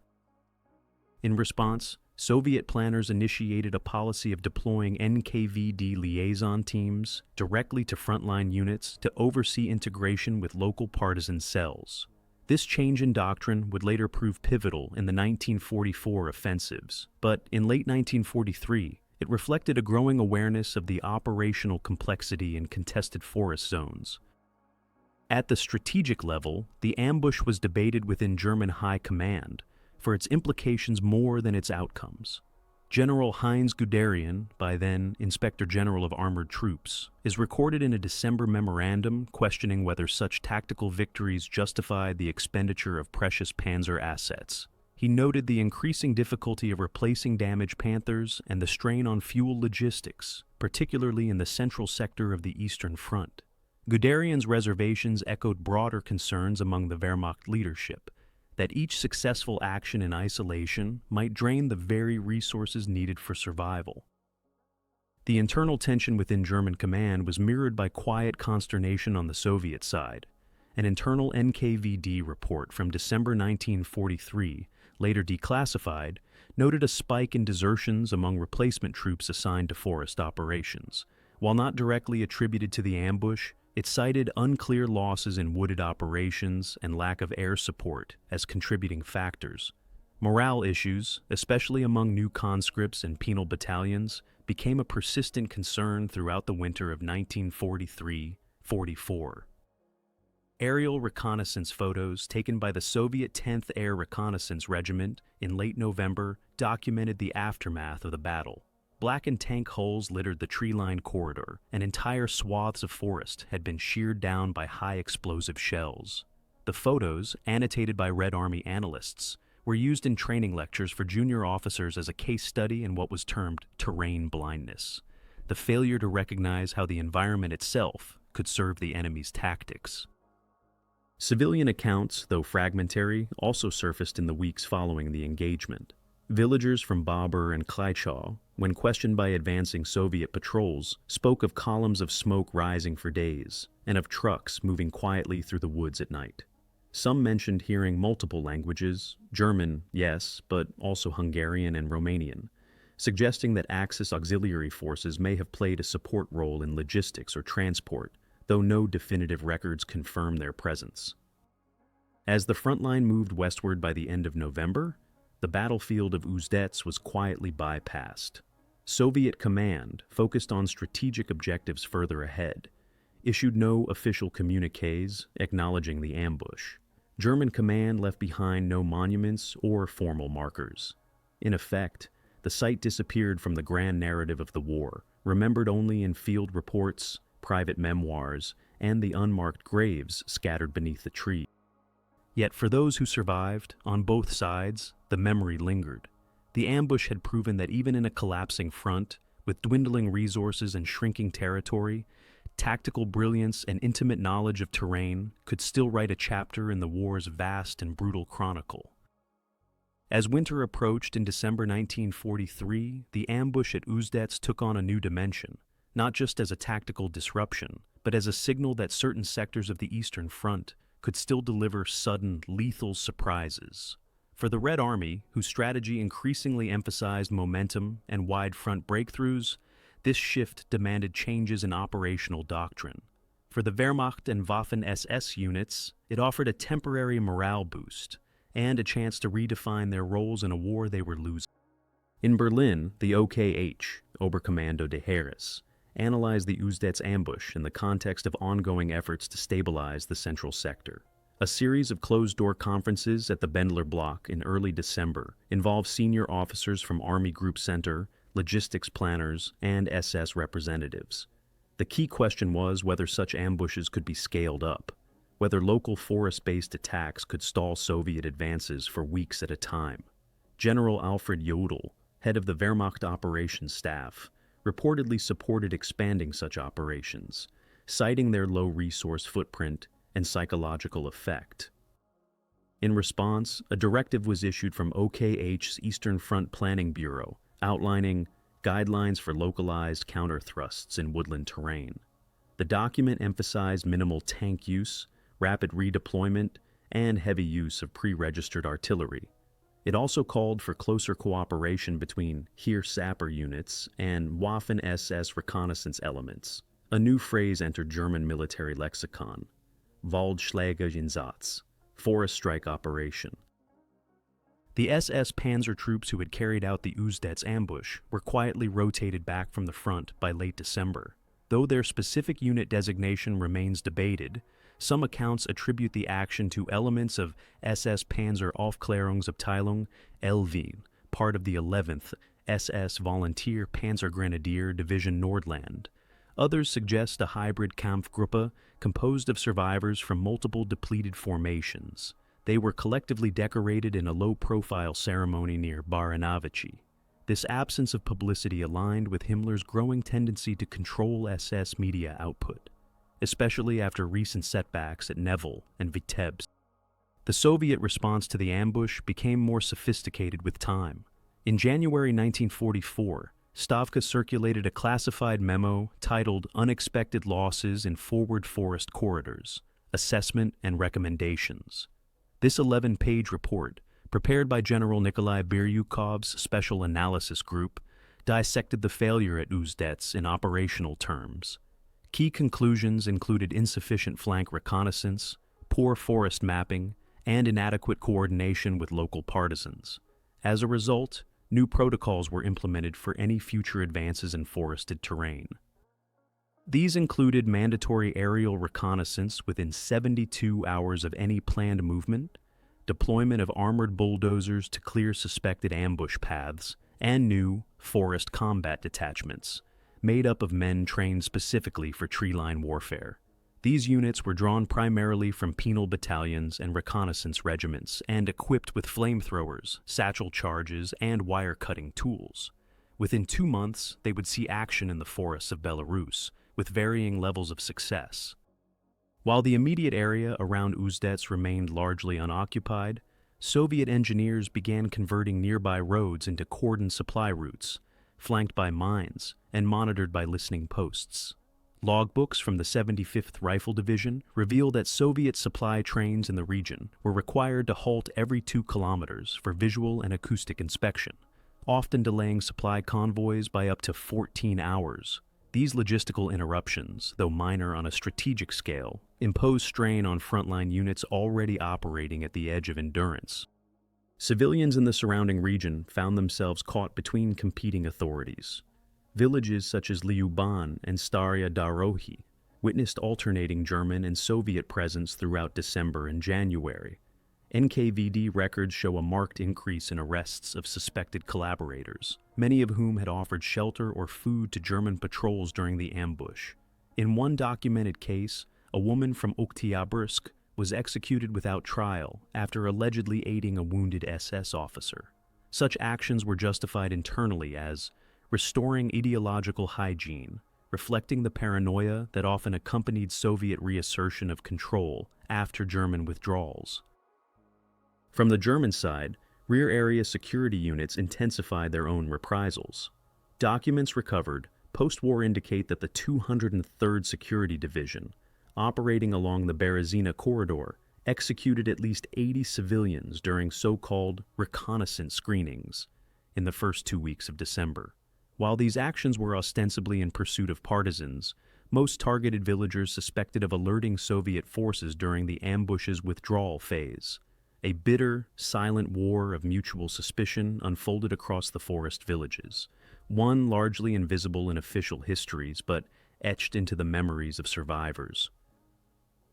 In response, Soviet planners initiated a policy of deploying NKVD liaison teams directly to frontline units to oversee integration with local partisan cells. This change in doctrine would later prove pivotal in the 1944 offensives, but in late 1943, it reflected a growing awareness of the operational complexity in contested forest zones. At the strategic level, the ambush was debated within German high command, for its implications more than its outcomes. General Heinz Guderian, by then Inspector General of Armored Troops, is recorded in a December memorandum questioning whether such tactical victories justified the expenditure of precious Panzer assets. He noted the increasing difficulty of replacing damaged Panthers and the strain on fuel logistics, particularly in the central sector of the Eastern Front. Guderian's reservations echoed broader concerns among the Wehrmacht leadership, that each successful action in isolation might drain the very resources needed for survival. The internal tension within German command was mirrored by quiet consternation on the Soviet side. An internal NKVD report from December 1943, later declassified, noted a spike in desertions among replacement troops assigned to forest operations. While not directly attributed to the ambush, it cited unclear losses in wooded operations and lack of air support as contributing factors. Morale issues, especially among new conscripts and penal battalions, became a persistent concern throughout the winter of 1943-44. Aerial reconnaissance photos taken by the Soviet 10th Air Reconnaissance Regiment in late November documented the aftermath of the battle. Blackened tank hulls littered the tree-lined corridor, and entire swaths of forest had been sheared down by high-explosive shells. The photos, annotated by Red Army analysts, were used in training lectures for junior officers as a case study in what was termed terrain blindness, the failure to recognize how the environment itself could serve the enemy's tactics. Civilian accounts, though fragmentary, also surfaced in the weeks following the engagement. Villagers from Babur and Klaichau, when questioned by advancing Soviet patrols, spoke of columns of smoke rising for days, and of trucks moving quietly through the woods at night. Some mentioned hearing multiple languages, German, yes, but also Hungarian and Romanian, suggesting that Axis auxiliary forces may have played a support role in logistics or transport, though no definitive records confirm their presence. As the front line moved westward by the end of November, the battlefield of Uzdets was quietly bypassed. Soviet command, focused on strategic objectives further ahead, issued no official communiques acknowledging the ambush. German command left behind no monuments or formal markers. In effect, the site disappeared from the grand narrative of the war, remembered only in field reports, private memoirs, and the unmarked graves scattered beneath the trees. Yet for those who survived, on both sides, the memory lingered. The ambush had proven that even in a collapsing front, with dwindling resources and shrinking territory, tactical brilliance and intimate knowledge of terrain could still write a chapter in the war's vast and brutal chronicle. As winter approached in December 1943, the ambush at Uzdets took on a new dimension, not just as a tactical disruption, but as a signal that certain sectors of the Eastern Front could still deliver sudden, lethal surprises. For the Red Army, whose strategy increasingly emphasized momentum and wide front breakthroughs, this shift demanded changes in operational doctrine. For the Wehrmacht and Waffen-SS units, it offered a temporary morale boost and a chance to redefine their roles in a war they were losing. In Berlin, the OKH, Oberkommando des Heeres, analyzed the Uzdets ambush in the context of ongoing efforts to stabilize the central sector. A series of closed-door conferences at the Bendler Block in early December involved senior officers from Army Group Center, logistics planners, and SS representatives. The key question was whether such ambushes could be scaled up, whether local forest-based attacks could stall Soviet advances for weeks at a time. General Alfred Jodl, head of the Wehrmacht operations staff, reportedly supported expanding such operations, citing their low resource footprint and psychological effect. In response, a directive was issued from OKH's Eastern Front Planning Bureau, outlining guidelines for localized counter-thrusts in woodland terrain. The document emphasized minimal tank use, rapid redeployment, and heavy use of pre-registered artillery. It also called for closer cooperation between Heer Sapper units and Waffen-SS reconnaissance elements. A new phrase entered German military lexicon: Waldschläge-Einsatz, forest strike operation. The SS Panzer troops who had carried out the Uzdets ambush were quietly rotated back from the front by late December. Though their specific unit designation remains debated, some accounts attribute the action to elements of SS Panzer Aufklärungsabteilung Elvin, part of the 11th SS Volunteer Panzergrenadier Division Nordland. Others suggest a hybrid Kampfgruppe composed of survivors from multiple depleted formations. They were collectively decorated in a low-profile ceremony near Baranovici. This absence of publicity aligned with Himmler's growing tendency to control SS media output, especially after recent setbacks at Nevel and Vitebsk. The Soviet response to the ambush became more sophisticated with time. In January 1944, Stavka circulated a classified memo titled Unexpected Losses in Forward Forest Corridors, Assessment and Recommendations. This 11-page report, prepared by General Nikolai Biryukov's Special Analysis Group, dissected the failure at Uzdets in operational terms. Key conclusions included insufficient flank reconnaissance, poor forest mapping, and inadequate coordination with local partisans. As a result, new protocols were implemented for any future advances in forested terrain. These included mandatory aerial reconnaissance within 72 hours of any planned movement, deployment of armored bulldozers to clear suspected ambush paths, and new forest combat detachments, made up of men trained specifically for tree-line warfare. These units were drawn primarily from penal battalions and reconnaissance regiments and equipped with flamethrowers, satchel charges, and wire-cutting tools. Within 2 months, they would see action in the forests of Belarus, with varying levels of success. While the immediate area around Uzdets remained largely unoccupied, Soviet engineers began converting nearby roads into cordon supply routes, flanked by mines and monitored by listening posts. Logbooks from the 75th Rifle Division reveal that Soviet supply trains in the region were required to halt every 2 kilometers for visual and acoustic inspection, often delaying supply convoys by up to 14 hours. These logistical interruptions, though minor on a strategic scale, impose strain on frontline units already operating at the edge of endurance. Civilians in the surrounding region found themselves caught between competing authorities. Villages such as Lyuban and Starya Darohi witnessed alternating German and Soviet presence throughout December and January. NKVD records show a marked increase in arrests of suspected collaborators, many of whom had offered shelter or food to German patrols during the ambush. In one documented case, a woman from Oktyabrsk was executed without trial after allegedly aiding a wounded SS officer. Such actions were justified internally as restoring ideological hygiene, reflecting the paranoia that often accompanied Soviet reassertion of control after German withdrawals. From the German side, rear area security units intensified their own reprisals. Documents recovered post-war indicate that the 203rd Security Division, operating along the Berezina corridor, executed at least 80 civilians during so-called reconnaissance screenings in the first 2 weeks of December. While these actions were ostensibly in pursuit of partisans, most targeted villagers suspected of alerting Soviet forces during the ambush's withdrawal phase. A bitter, silent war of mutual suspicion unfolded across the forest villages, one largely invisible in official histories but etched into the memories of survivors.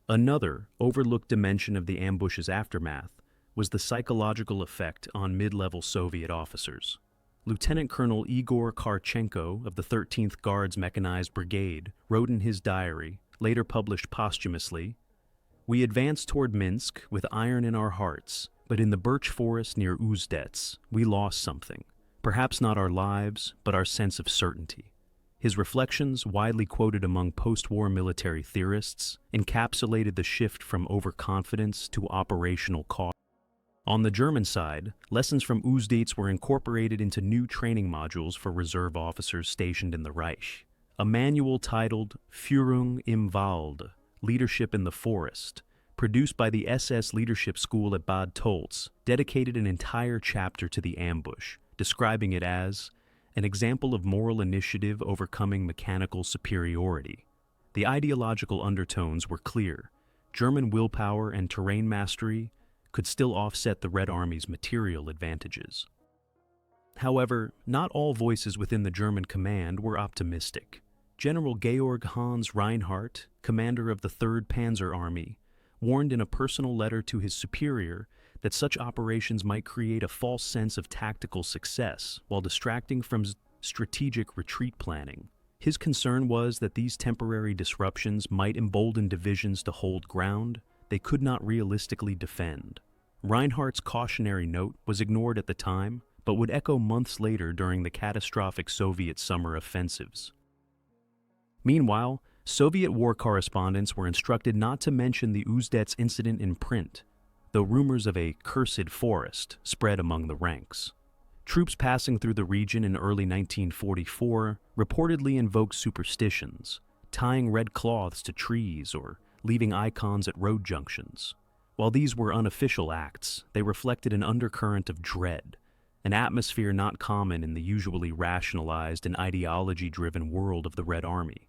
Another, overlooked dimension of the ambush's aftermath was the psychological effect on mid-level Soviet officers. Lieutenant Colonel Igor Karchenko of the 13th Guards Mechanized Brigade wrote in his diary, later published posthumously, "We advanced toward Minsk with iron in our hearts, but in the birch forest near Uzdets, we lost something. Perhaps not our lives, but our sense of certainty." His reflections, widely quoted among post-war military theorists, encapsulated the shift from overconfidence to operational caution. On the German side, lessons from Uzdets were incorporated into new training modules for reserve officers stationed in the Reich. A manual titled Führung im Wald, Leadership in the Forest, produced by the SS Leadership School at Bad Tolz, dedicated an entire chapter to the ambush, describing it as an example of moral initiative overcoming mechanical superiority. The ideological undertones were clear. German willpower and terrain mastery could still offset the Red Army's material advantages. However, not all voices within the German command were optimistic. General Georg Hans Reinhardt, commander of the 3rd Panzer Army, warned in a personal letter to his superior that such operations might create a false sense of tactical success while distracting from strategic retreat planning. His concern was that these temporary disruptions might embolden divisions to hold ground they could not realistically defend. Reinhardt's cautionary note was ignored at the time, but would echo months later during the catastrophic Soviet summer offensives. Meanwhile, Soviet war correspondents were instructed not to mention the Uzdets incident in print, though rumors of a cursed forest spread among the ranks. Troops passing through the region in early 1944 reportedly invoked superstitions, tying red cloths to trees or leaving icons at road junctions. While these were unofficial acts, they reflected an undercurrent of dread, an atmosphere not common in the usually rationalized and ideology-driven world of the Red Army.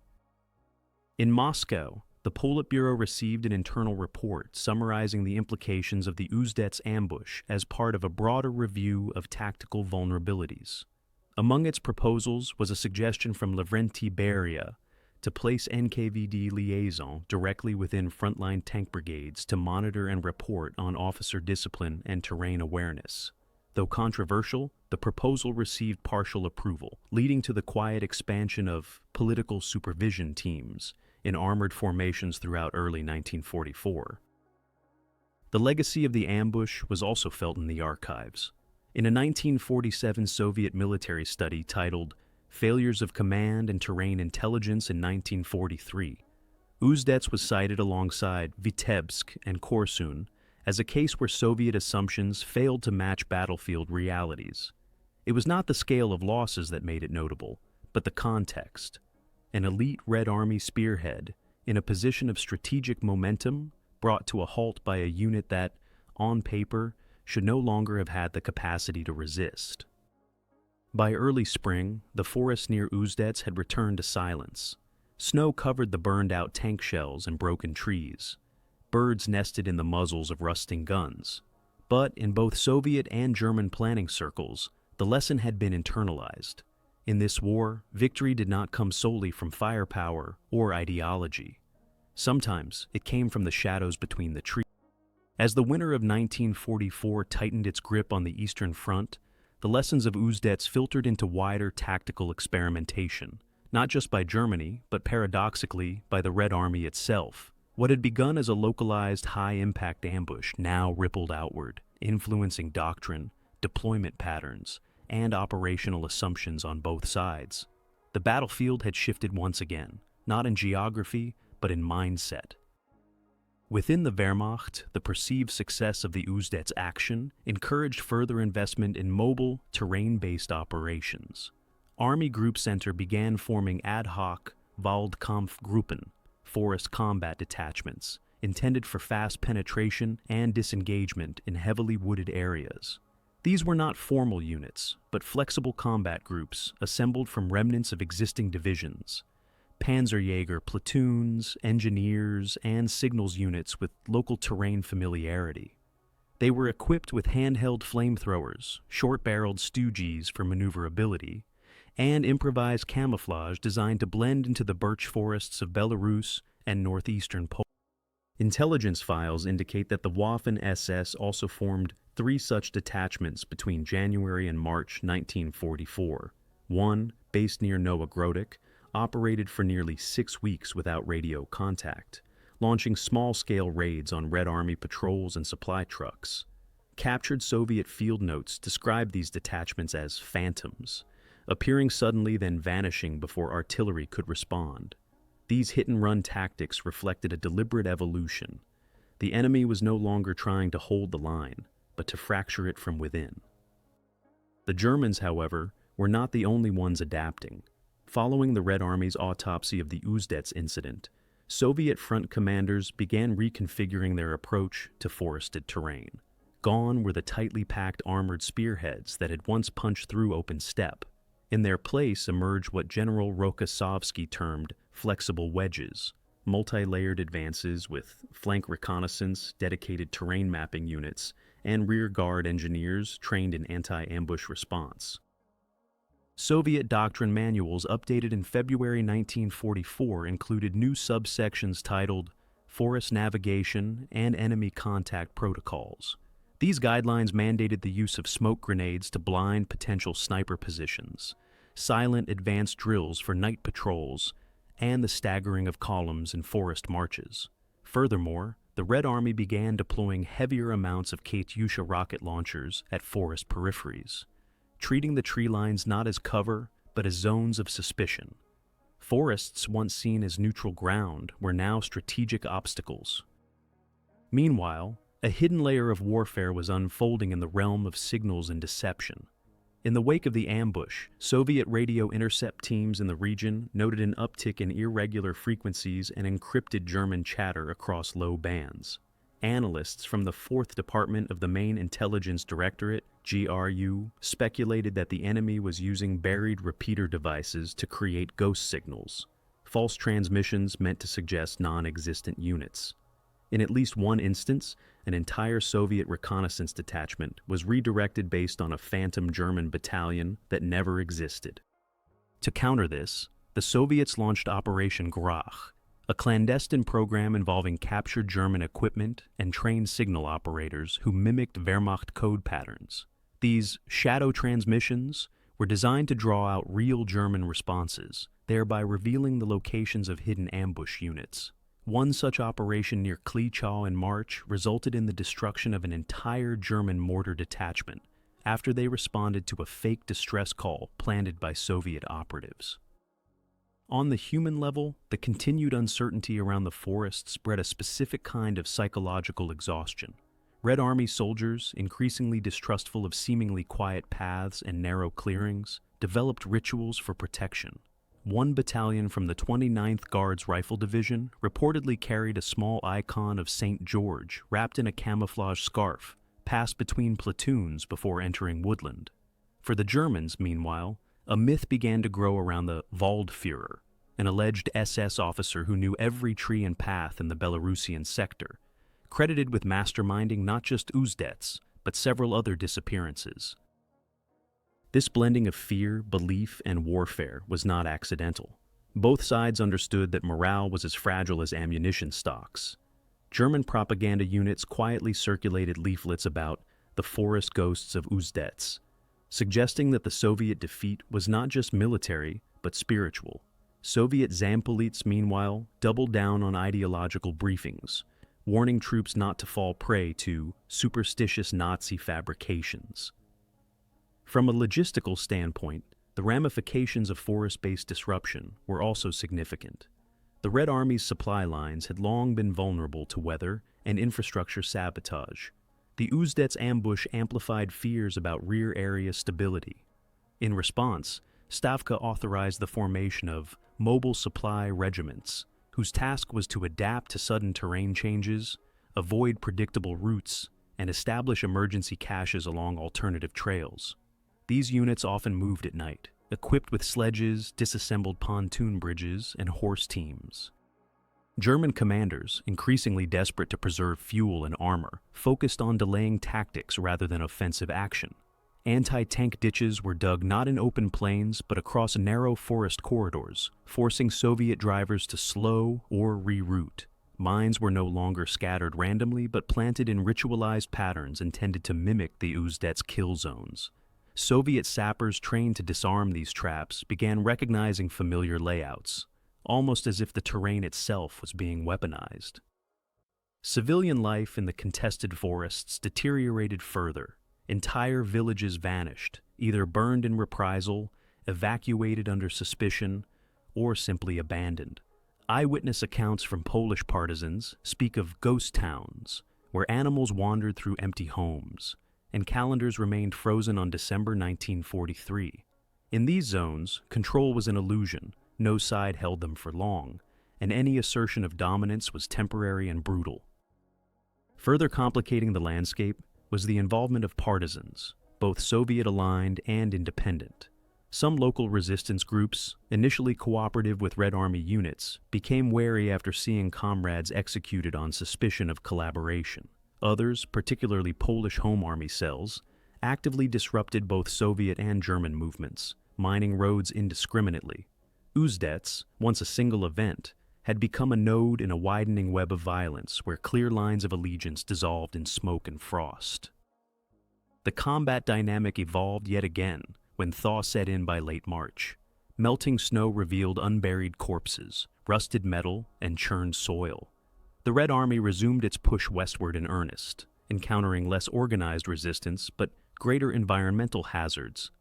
In Moscow, the Politburo received an internal report summarizing the implications of the Uzdets ambush as part of a broader review of tactical vulnerabilities. Among its proposals was a suggestion from Lavrenti Beria to place NKVD liaison directly within frontline tank brigades to monitor and report on officer discipline and terrain awareness. Though controversial, the proposal received partial approval, leading to the quiet expansion of political supervision teams in armored formations throughout early 1944. The legacy of the ambush was also felt in the archives. In a 1947 Soviet military study titled Failures of Command and Terrain Intelligence in 1943, Uzdets was cited alongside Vitebsk and Korsun as a case where Soviet assumptions failed to match battlefield realities. It was not the scale of losses that made it notable, but the context. An elite Red Army spearhead, in a position of strategic momentum, brought to a halt by a unit that, on paper, should no longer have had the capacity to resist. By early spring, the forest near Uzdets had returned to silence. Snow covered the burned-out tank shells and broken trees. Birds nested in the muzzles of rusting guns. But in both Soviet and German planning circles, the lesson had been internalized. In this war, victory did not come solely from firepower or ideology. Sometimes it came from the shadows between the trees. As the winter of 1944 tightened its grip on the Eastern Front, the lessons of Uzdets filtered into wider tactical experimentation, not just by Germany, but paradoxically by the Red Army itself. What had begun as a localized high-impact ambush now rippled outward, influencing doctrine, deployment patterns, and operational assumptions on both sides. The battlefield had shifted once again, not in geography, but in mindset. Within the Wehrmacht, the perceived success of the Uzdets action encouraged further investment in mobile, terrain-based operations. Army Group Center began forming ad hoc Waldkampfgruppen, forest combat detachments, intended for fast penetration and disengagement in heavily wooded areas. These were not formal units, but flexible combat groups assembled from remnants of existing divisions. Panzerjäger platoons, engineers, and signals units with local terrain familiarity. They were equipped with handheld flamethrowers, short-barreled Stoogies for maneuverability, and improvised camouflage designed to blend into the birch forests of Belarus and northeastern Poland. Intelligence files indicate that the Waffen-SS also formed 3 such detachments between January and March 1944. One, based near Nowa-Grodzic, operated for nearly 6 weeks without radio contact, launching small-scale raids on Red Army patrols and supply trucks. Captured Soviet field notes describe these detachments as phantoms, appearing suddenly then vanishing before artillery could respond. These hit-and-run tactics reflected a deliberate evolution. The enemy was no longer trying to hold the line, but to fracture it from within. The Germans, however, were not the only ones adapting. Following the Red Army's autopsy of the Uzdets incident, Soviet front commanders began reconfiguring their approach to forested terrain. Gone were the tightly packed armored spearheads that had once punched through open steppe. In their place emerged what General Rokossovsky termed flexible wedges, multi-layered advances with flank reconnaissance, dedicated terrain mapping units, and rear guard engineers trained in anti-ambush response. Soviet doctrine manuals updated in February 1944 included new subsections titled Forest Navigation and Enemy Contact Protocols. These guidelines mandated the use of smoke grenades to blind potential sniper positions, silent advanced drills for night patrols, and the staggering of columns in forest marches. Furthermore, the Red Army began deploying heavier amounts of Katyusha rocket launchers at forest peripheries, treating the tree lines not as cover, but as zones of suspicion. Forests, once seen as neutral ground, were now strategic obstacles. Meanwhile, a hidden layer of warfare was unfolding in the realm of signals and deception. In the wake of the ambush, Soviet radio intercept teams in the region noted an uptick in irregular frequencies and encrypted German chatter across low bands. Analysts from the 4th Department of the Main Intelligence Directorate, GRU, speculated that the enemy was using buried repeater devices to create ghost signals, false transmissions meant to suggest non-existent units. In at least one instance, an entire Soviet reconnaissance detachment was redirected based on a phantom German battalion that never existed. To counter this, the Soviets launched Operation Grach, a clandestine program involving captured German equipment and trained signal operators who mimicked Wehrmacht code patterns. These shadow transmissions were designed to draw out real German responses, thereby revealing the locations of hidden ambush units. One such operation near Kliechow in March resulted in the destruction of an entire German mortar detachment after they responded to a fake distress call planted by Soviet operatives. On the human level, the continued uncertainty around the forests bred a specific kind of psychological exhaustion. Red Army soldiers, increasingly distrustful of seemingly quiet paths and narrow clearings, developed rituals for protection. One battalion from the 29th Guards Rifle Division reportedly carried a small icon of St. George wrapped in a camouflage scarf, passed between platoons before entering woodland. For the Germans, meanwhile, a myth began to grow around the Waldführer, an alleged SS officer who knew every tree and path in the Belarusian sector, credited with masterminding not just Uzdets, but several other disappearances. This blending of fear, belief, and warfare was not accidental. Both sides understood that morale was as fragile as ammunition stocks. German propaganda units quietly circulated leaflets about the forest ghosts of Uzdets, suggesting that the Soviet defeat was not just military, but spiritual. Soviet Zampolits, meanwhile, doubled down on ideological briefings, warning troops not to fall prey to superstitious Nazi fabrications. From a logistical standpoint, the ramifications of forest-based disruption were also significant. The Red Army's supply lines had long been vulnerable to weather and infrastructure sabotage. The Uzdets ambush amplified fears about rear area stability. In response, Stavka authorized the formation of mobile supply regiments, whose task was to adapt to sudden terrain changes, avoid predictable routes, and establish emergency caches along alternative trails. These units often moved at night, equipped with sledges, disassembled pontoon bridges, and horse teams. German commanders, increasingly desperate to preserve fuel and armor, focused on delaying tactics rather than offensive action. Anti-tank ditches were dug not in open plains but across narrow forest corridors, forcing Soviet drivers to slow or reroute. Mines were no longer scattered randomly but planted in ritualized patterns intended to mimic the Uzdets' kill zones. Soviet sappers trained to disarm these traps began recognizing familiar layouts, almost as if the terrain itself was being weaponized. Civilian life in the contested forests deteriorated further. Entire villages vanished, either burned in reprisal, evacuated under suspicion, or simply abandoned. Eyewitness accounts from Polish partisans speak of ghost towns, where animals wandered through empty homes, and calendars remained frozen on December 1943. In these zones, control was an illusion, no side held them for long, and any assertion of dominance was temporary and brutal. Further complicating the landscape was the involvement of partisans, both Soviet-aligned and independent. Some local resistance groups, initially cooperative with Red Army units, became wary after seeing comrades executed on suspicion of collaboration. Others, particularly Polish Home Army cells, actively disrupted both Soviet and German movements, mining roads indiscriminately. Uzdets, once a single event, had become a node in a widening web of violence where clear lines of allegiance dissolved in smoke and frost. The combat dynamic evolved yet again when thaw set in by late March. Melting snow revealed unburied corpses, rusted metal, and churned soil. The Red Army resumed its push westward in earnest, encountering less organized resistance but greater environmental hazards.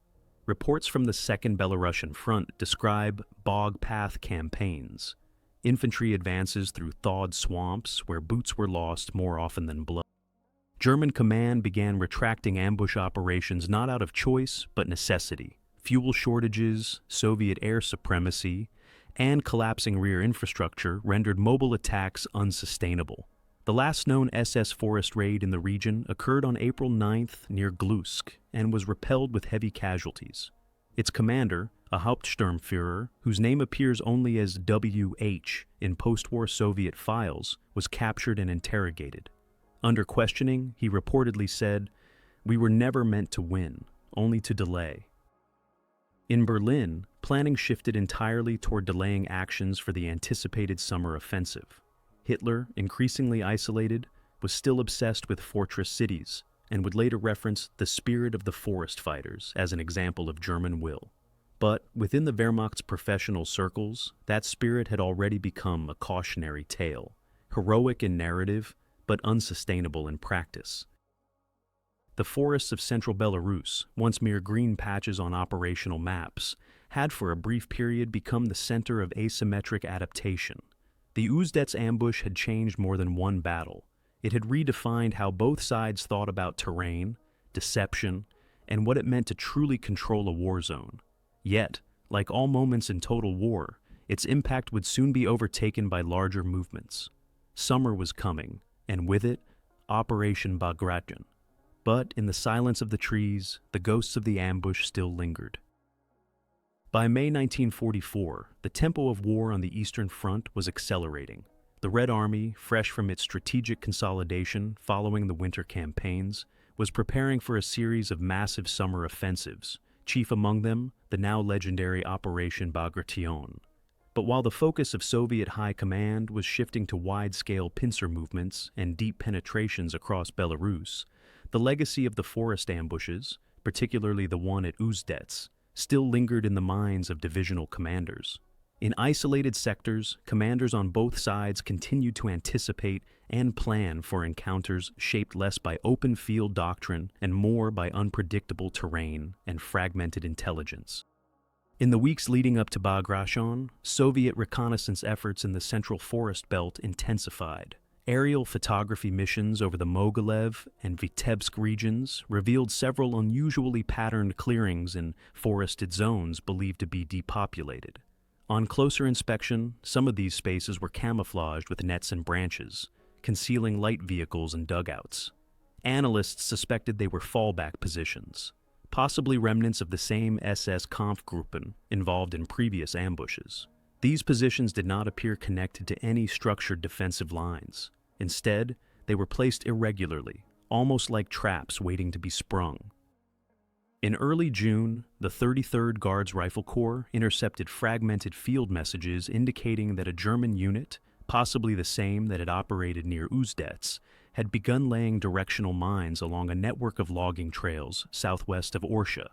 Reports from the Second Belarusian Front describe bog path campaigns, infantry advances through thawed swamps where boots were lost more often than blood. German command began retracting ambush operations not out of choice but necessity. Fuel shortages, Soviet air supremacy, and collapsing rear infrastructure rendered mobile attacks unsustainable. The last known SS forest raid in the region occurred on April 9th near Glusk and was repelled with heavy casualties. Its commander, a Hauptsturmführer, whose name appears only as WH in post-war Soviet files, was captured and interrogated. Under questioning, he reportedly said, "We were never meant to win, only to delay." In Berlin, planning shifted entirely toward delaying actions for the anticipated summer offensive. Hitler, increasingly isolated, was still obsessed with fortress cities and would later reference the spirit of the forest fighters as an example of German will. But within the Wehrmacht's professional circles, that spirit had already become a cautionary tale, heroic in narrative, but unsustainable in practice. The forests of central Belarus, once mere green patches on operational maps, had for a brief period become the center of asymmetric adaptation. The Uzdets ambush had changed more than one battle. It had redefined how both sides thought about terrain, deception, and what it meant to truly control a war zone. Yet, like all moments in total war, its impact would soon be overtaken by larger movements. Summer was coming, and with it, Operation Bagration. But in the silence of the trees, the ghosts of the ambush still lingered. By May 1944, the tempo of war on the Eastern Front was accelerating. The Red Army, fresh from its strategic consolidation following the winter campaigns, was preparing for a series of massive summer offensives, chief among them the now legendary Operation Bagration. But while the focus of Soviet high command was shifting to wide-scale pincer movements and deep penetrations across Belarus, the legacy of the forest ambushes, particularly the one at Uzdets, still lingered in the minds of divisional commanders. In isolated sectors, commanders on both sides continued to anticipate and plan for encounters shaped less by open field doctrine and more by unpredictable terrain and fragmented intelligence. In the weeks leading up to Bagration, Soviet reconnaissance efforts in the central forest belt intensified. Aerial photography missions over the Mogilev and Vitebsk regions revealed several unusually patterned clearings in forested zones believed to be depopulated. On closer inspection, some of these spaces were camouflaged with nets and branches, concealing light vehicles and dugouts. Analysts suspected they were fallback positions, possibly remnants of the same SS Kampfgruppen involved in previous ambushes. These positions did not appear connected to any structured defensive lines. Instead, they were placed irregularly, almost like traps waiting to be sprung. In early June, the 33rd Guards Rifle Corps intercepted fragmented field messages indicating that a German unit, possibly the same that had operated near Uzdets, had begun laying directional mines along a network of logging trails southwest of Orsha.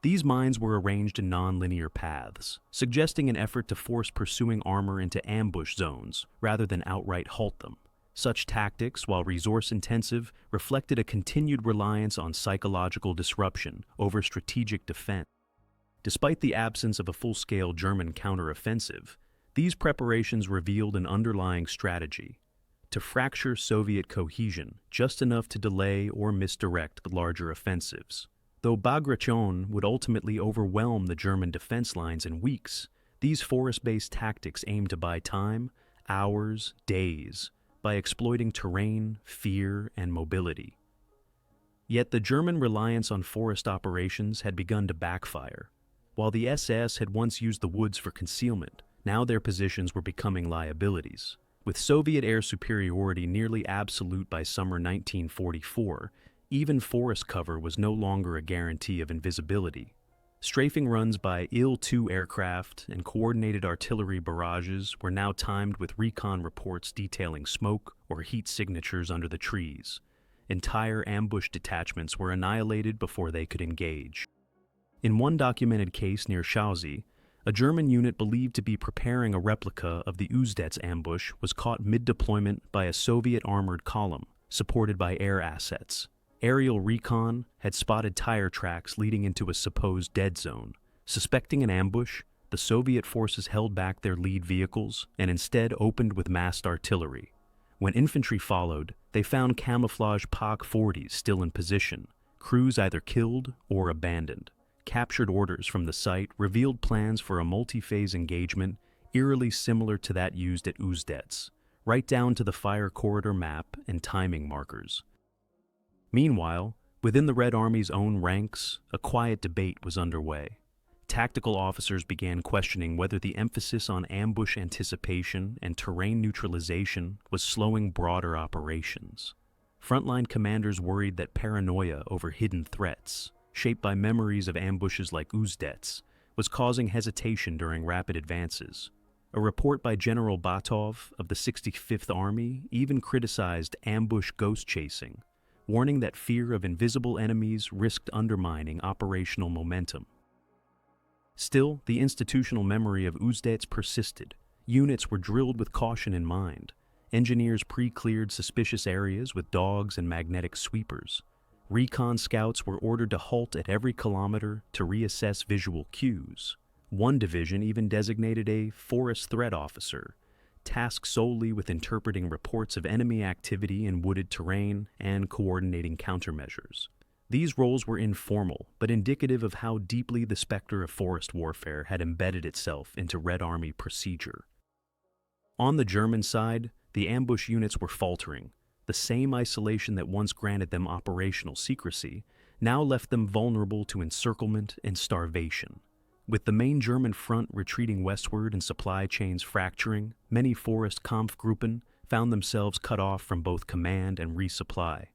These mines were arranged in non-linear paths, suggesting an effort to force pursuing armor into ambush zones rather than outright halt them. Such tactics, while resource-intensive, reflected a continued reliance on psychological disruption over strategic defense. Despite the absence of a full-scale German counteroffensive, these preparations revealed an underlying strategy: to fracture Soviet cohesion just enough to delay or misdirect larger offensives. Though Bagration would ultimately overwhelm the German defense lines in weeks, these forest-based tactics aimed to buy time, hours, days, by exploiting terrain, fear, and mobility. Yet the German reliance on forest operations had begun to backfire. While the SS had once used the woods for concealment, now their positions were becoming liabilities. With Soviet air superiority nearly absolute by summer 1944, even forest cover was no longer a guarantee of invisibility. Strafing runs by Il-2 aircraft and coordinated artillery barrages were now timed with recon reports detailing smoke or heat signatures under the trees. Entire ambush detachments were annihilated before they could engage. In one documented case near Shaoxi, a German unit believed to be preparing a replica of the Uzdets ambush was caught mid-deployment by a Soviet armored column, supported by air assets. Aerial recon had spotted tire tracks leading into a supposed dead zone. Suspecting an ambush, the Soviet forces held back their lead vehicles and instead opened with massed artillery. When infantry followed, they found camouflage POC-40s still in position, crews either killed or abandoned. Captured orders from the site revealed plans for a multi-phase engagement eerily similar to that used at Uzdets, right down to the fire corridor map and timing markers. Meanwhile, within the Red Army's own ranks, a quiet debate was underway. Tactical officers began questioning whether the emphasis on ambush anticipation and terrain neutralization was slowing broader operations. Frontline commanders worried that paranoia over hidden threats, shaped by memories of ambushes like Uzdets, was causing hesitation during rapid advances. A report by General Batov of the 65th Army even criticized ambush ghost chasing, warning that fear of invisible enemies risked undermining operational momentum. Still, the institutional memory of Uzdets persisted. Units were drilled with caution in mind. Engineers pre-cleared suspicious areas with dogs and magnetic sweepers. Recon scouts were ordered to halt at every kilometer to reassess visual cues. One division even designated a forest threat officer, tasked solely with interpreting reports of enemy activity in wooded terrain and coordinating countermeasures. These roles were informal, but indicative of how deeply the specter of forest warfare had embedded itself into Red Army procedure. On the German side, the ambush units were faltering. The same isolation that once granted them operational secrecy now left them vulnerable to encirclement and starvation. With the main German front retreating westward and supply chains fracturing, many Forest Kampfgruppen found themselves cut off from both command and resupply.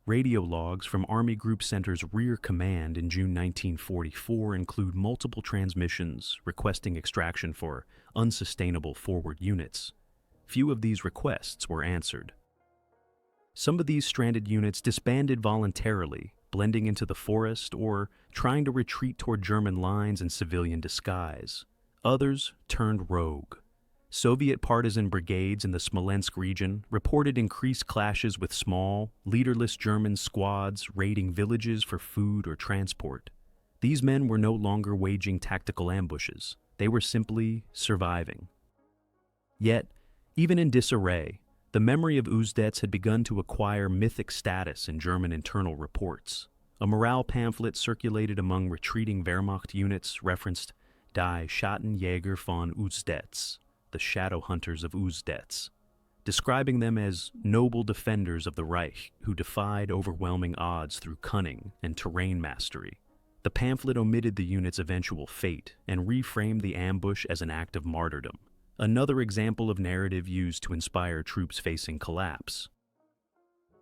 Radio logs from Army Group Center's Rear Command in June 1944 include multiple transmissions requesting extraction for unsustainable forward units. Few of these requests were answered. Some of these stranded units disbanded voluntarily, blending into the forest or trying to retreat toward German lines in civilian disguise. Others turned rogue. Soviet partisan brigades in the Smolensk region reported increased clashes with small, leaderless German squads raiding villages for food or transport. These men were no longer waging tactical ambushes. They were simply surviving. Yet, even in disarray, the memory of Uzdets had begun to acquire mythic status in German internal reports. A morale pamphlet circulated among retreating Wehrmacht units referenced Die Schattenjäger von Uzdets, the shadow hunters of Uzdets, describing them as noble defenders of the Reich who defied overwhelming odds through cunning and terrain mastery. The pamphlet omitted the unit's eventual fate and reframed the ambush as an act of martyrdom, another example of narrative used to inspire troops facing collapse.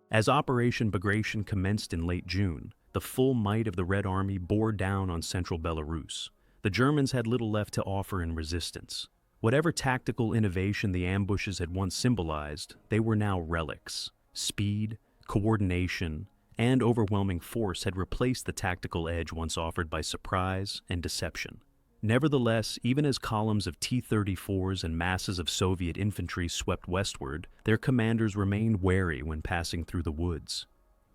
As Operation Bagration commenced in late June, the full might of the Red Army bore down on central Belarus. The Germans had little left to offer in resistance. Whatever tactical innovation the ambushes had once symbolized, they were now relics. Speed, coordination, and overwhelming force had replaced the tactical edge once offered by surprise and deception. Nevertheless, even as columns of T-34s and masses of Soviet infantry swept westward, their commanders remained wary when passing through the woods.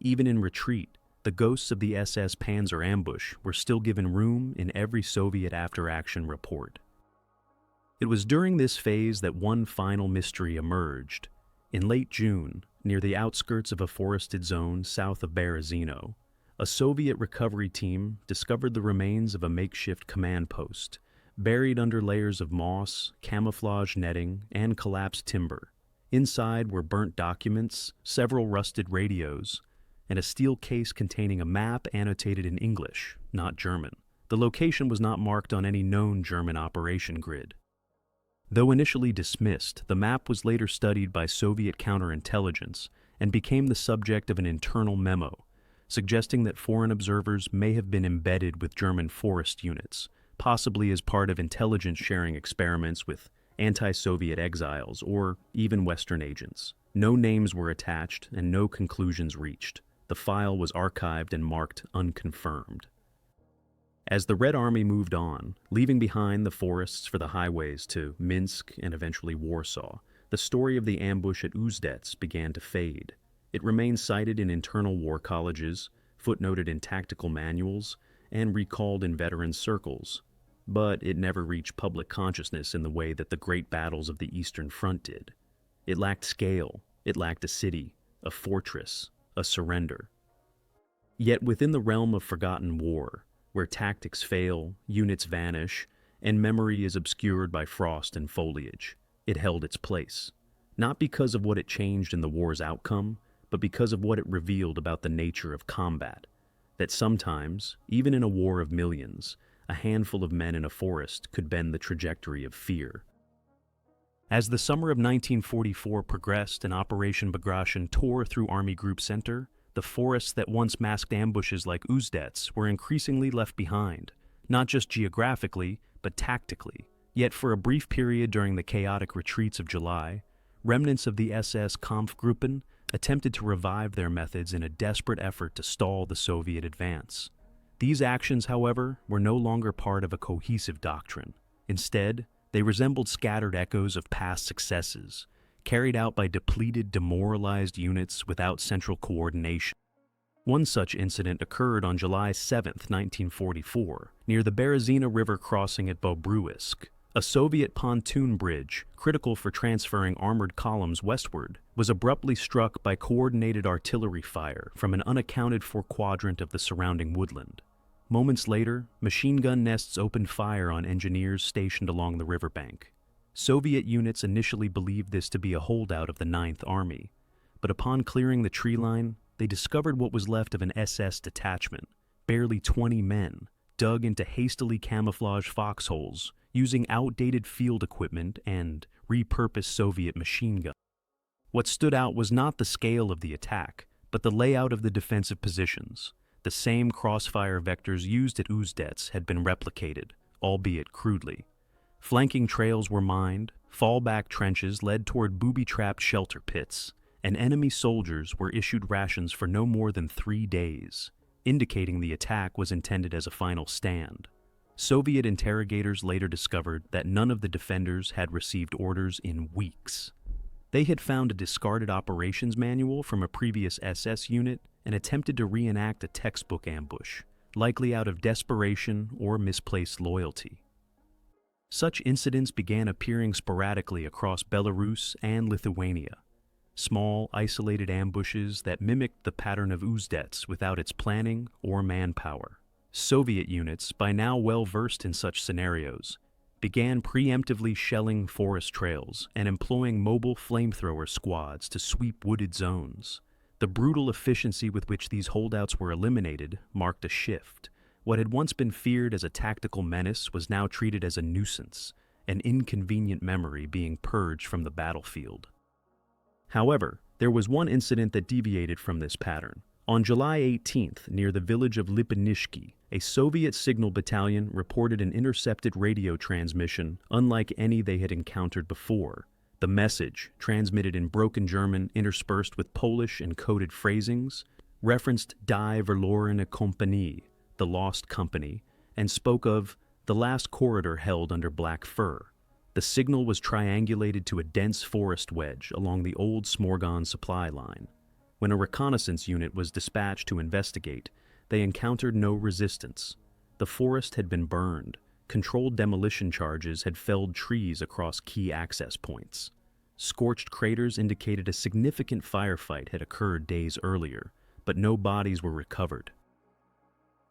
Even in retreat, the ghosts of the SS Panzer ambush were still given room in every Soviet after-action report. It was during this phase that one final mystery emerged. In late June, near the outskirts of a forested zone south of Berezino, a Soviet recovery team discovered the remains of a makeshift command post, buried under layers of moss, camouflage netting, and collapsed timber. Inside were burnt documents, several rusted radios, and a steel case containing a map annotated in English, not German. The location was not marked on any known German operation grid. Though initially dismissed, the map was later studied by Soviet counterintelligence and became the subject of an internal memo, suggesting that foreign observers may have been embedded with German forest units, possibly as part of intelligence-sharing experiments with anti-Soviet exiles or even Western agents. No names were attached and no conclusions reached. The file was archived and marked unconfirmed. As the Red Army moved on, leaving behind the forests for the highways to Minsk and eventually Warsaw, the story of the ambush at Uzdets began to fade. It remained cited in internal war colleges, footnoted in tactical manuals, and recalled in veteran circles, but it never reached public consciousness in the way that the great battles of the Eastern Front did. It lacked scale, It lacked a city, a fortress, a surrender. Yet within the realm of forgotten war, where tactics fail, units vanish, and memory is obscured by frost and foliage, it held its place. Not because of what it changed in the war's outcome, but because of what it revealed about the nature of combat. That sometimes, even in a war of millions, a handful of men in a forest could bend the trajectory of fear. As the summer of 1944 progressed and Operation Bagration tore through Army Group Center, the forests that once masked ambushes like Uzdets were increasingly left behind, not just geographically, but tactically. Yet for a brief period during the chaotic retreats of July, remnants of the SS Kampfgruppen attempted to revive their methods in a desperate effort to stall the Soviet advance. These actions, however, were no longer part of a cohesive doctrine. Instead, they resembled scattered echoes of past successes, carried out by depleted, demoralized units without central coordination. One such incident occurred on July 7, 1944, near the Berezina River crossing at Bobruisk. A Soviet pontoon bridge, critical for transferring armored columns westward, was abruptly struck by coordinated artillery fire from an unaccounted-for quadrant of the surrounding woodland. Moments later, machine gun nests opened fire on engineers stationed along the riverbank. Soviet units initially believed this to be a holdout of the Ninth Army, but upon clearing the tree line, they discovered what was left of an SS detachment, barely 20 men, dug into hastily camouflaged foxholes, using outdated field equipment and repurposed Soviet machine guns. What stood out was not the scale of the attack, but the layout of the defensive positions. The same crossfire vectors used at Uzdets had been replicated, albeit crudely. Flanking trails were mined, fallback trenches led toward booby-trapped shelter pits, and enemy soldiers were issued rations for no more than 3 days, indicating the attack was intended as a final stand. Soviet interrogators later discovered that none of the defenders had received orders in weeks. They had found a discarded operations manual from a previous SS unit and attempted to reenact a textbook ambush, likely out of desperation or misplaced loyalty. Such incidents began appearing sporadically across Belarus and Lithuania. Small, isolated ambushes that mimicked the pattern of Uzdets without its planning or manpower. Soviet units, by now well versed in such scenarios, began preemptively shelling forest trails and employing mobile flamethrower squads to sweep wooded zones. The brutal efficiency with which these holdouts were eliminated marked a shift. What had once been feared as a tactical menace was now treated as a nuisance, an inconvenient memory being purged from the battlefield. However, there was one incident that deviated from this pattern. On July 18th, near the village of Lipinishki, a Soviet signal battalion reported an intercepted radio transmission unlike any they had encountered before. The message, transmitted in broken German interspersed with Polish and coded phrasings, referenced Die verlorene Kompanie, the lost company, and spoke of the last corridor held under black fur. The signal was triangulated to a dense forest wedge along the old Smorgon supply line. When a reconnaissance unit was dispatched to investigate, they encountered no resistance. The forest had been burned. Controlled demolition charges had felled trees across key access points. Scorched craters indicated a significant firefight had occurred days earlier, but no bodies were recovered.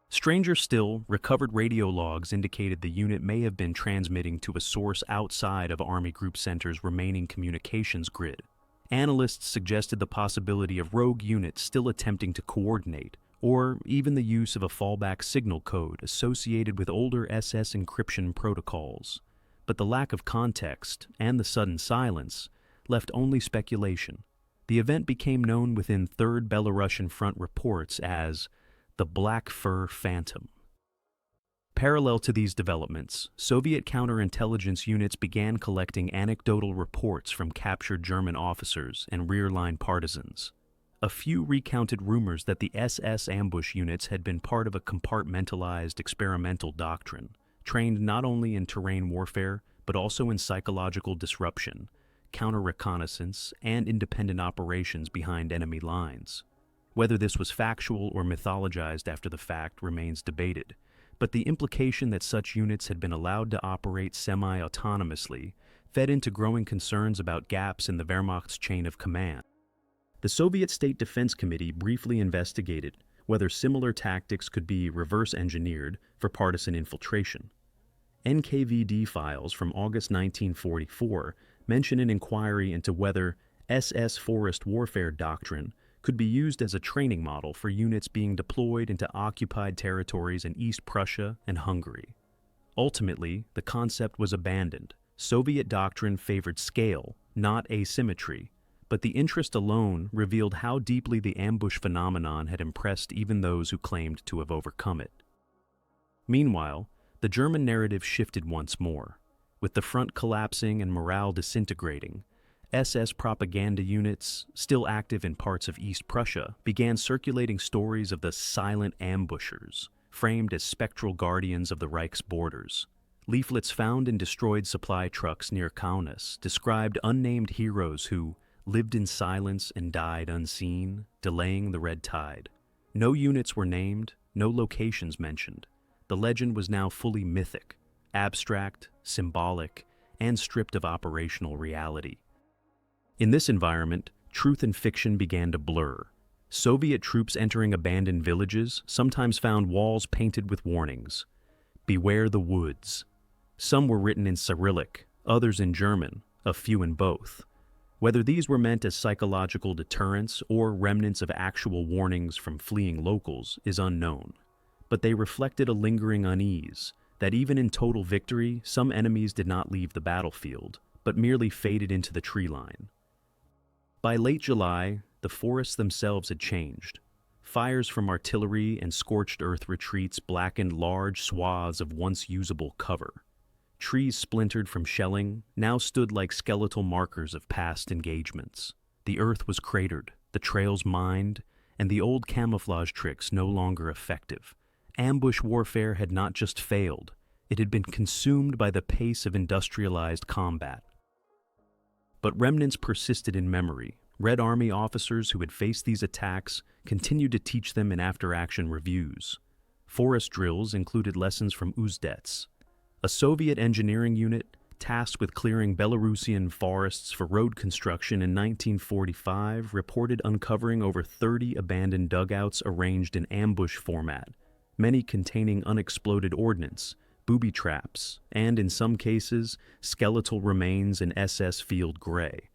Stranger still, recovered radio logs indicated the unit may have been transmitting to a source outside of Army Group Center's remaining communications grid. Analysts suggested the possibility of rogue units still attempting to coordinate, or even the use of a fallback signal code associated with older SS encryption protocols. But the lack of context, and the sudden silence, left only speculation. The event became known within 3rd Belarusian Front reports as the Black Fur Phantom. Parallel to these developments, Soviet counterintelligence units began collecting anecdotal reports from captured German officers and rear-line partisans. A few recounted rumors that the SS ambush units had been part of a compartmentalized experimental doctrine, trained not only in terrain warfare, but also in psychological disruption, counter-reconnaissance, and independent operations behind enemy lines. Whether this was factual or mythologized after the fact remains debated, but the implication that such units had been allowed to operate semi-autonomously fed into growing concerns about gaps in the Wehrmacht's chain of command. The Soviet State Defense Committee briefly investigated whether similar tactics could be reverse-engineered for partisan infiltration. NKVD files from August 1944 mention an inquiry into whether SS forest warfare doctrine could be used as a training model for units being deployed into occupied territories in East Prussia and Hungary. Ultimately, the concept was abandoned. Soviet doctrine favored scale, not asymmetry, but the interest alone revealed how deeply the ambush phenomenon had impressed even those who claimed to have overcome it. Meanwhile, the German narrative shifted once more. With the front collapsing and morale disintegrating, SS propaganda units, still active in parts of East Prussia, began circulating stories of the silent ambushers, framed as spectral guardians of the Reich's borders. Leaflets found in destroyed supply trucks near Kaunas described unnamed heroes who lived in silence and died unseen, delaying the red tide. No units were named, no locations mentioned. The legend was now fully mythic, abstract, symbolic, and stripped of operational reality. In this environment, truth and fiction began to blur. Soviet troops entering abandoned villages sometimes found walls painted with warnings. "Beware the woods." Some were written in Cyrillic, others in German, a few in both. Whether these were meant as psychological deterrents or remnants of actual warnings from fleeing locals is unknown. But they reflected a lingering unease, that even in total victory, some enemies did not leave the battlefield, but merely faded into the tree line. By late July, the forests themselves had changed. Fires from artillery and scorched earth retreats blackened large swaths of once usable cover. Trees splintered from shelling now stood like skeletal markers of past engagements. The earth was cratered, the trails mined, and the old camouflage tricks no longer effective. Ambush warfare had not just failed, it had been consumed by the pace of industrialized combat. But remnants persisted in memory. Red Army officers who had faced these attacks continued to teach them in after-action reviews. Forest drills included lessons from Uzdets, a Soviet engineering unit tasked with clearing Belarusian forests for road construction in 1945 reported uncovering over 30 abandoned dugouts arranged in ambush format, many containing unexploded ordnance, booby traps, and in some cases, skeletal remains in SS Field Gray.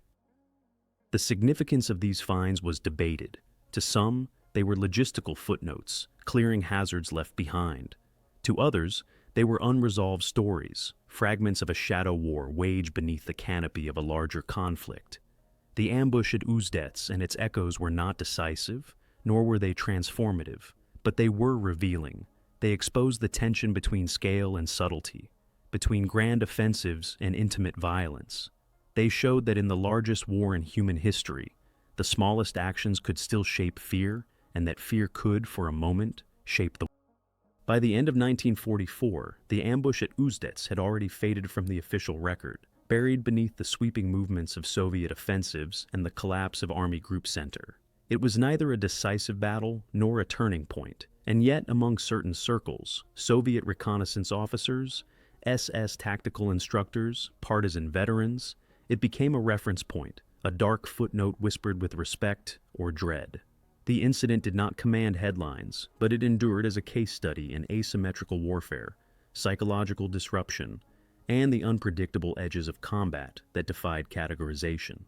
The significance of these finds was debated. To some, they were logistical footnotes, clearing hazards left behind. To others, they were unresolved stories, fragments of a shadow war waged beneath the canopy of a larger conflict. The ambush at Uzdets and its echoes were not decisive, nor were they transformative, but they were revealing. They exposed the tension between scale and subtlety, between grand offensives and intimate violence. They showed that in the largest war in human history, the smallest actions could still shape fear, and that fear could, for a moment, shape the. By the end of 1944, the ambush at Uzdets had already faded from the official record, buried beneath the sweeping movements of Soviet offensives and the collapse of Army Group Center. It was neither a decisive battle nor a turning point, and yet among certain circles, Soviet reconnaissance officers, SS tactical instructors, partisan veterans, it became a reference point, a dark footnote whispered with respect or dread. The incident did not command headlines, but it endured as a case study in asymmetrical warfare, psychological disruption, and the unpredictable edges of combat that defied categorization.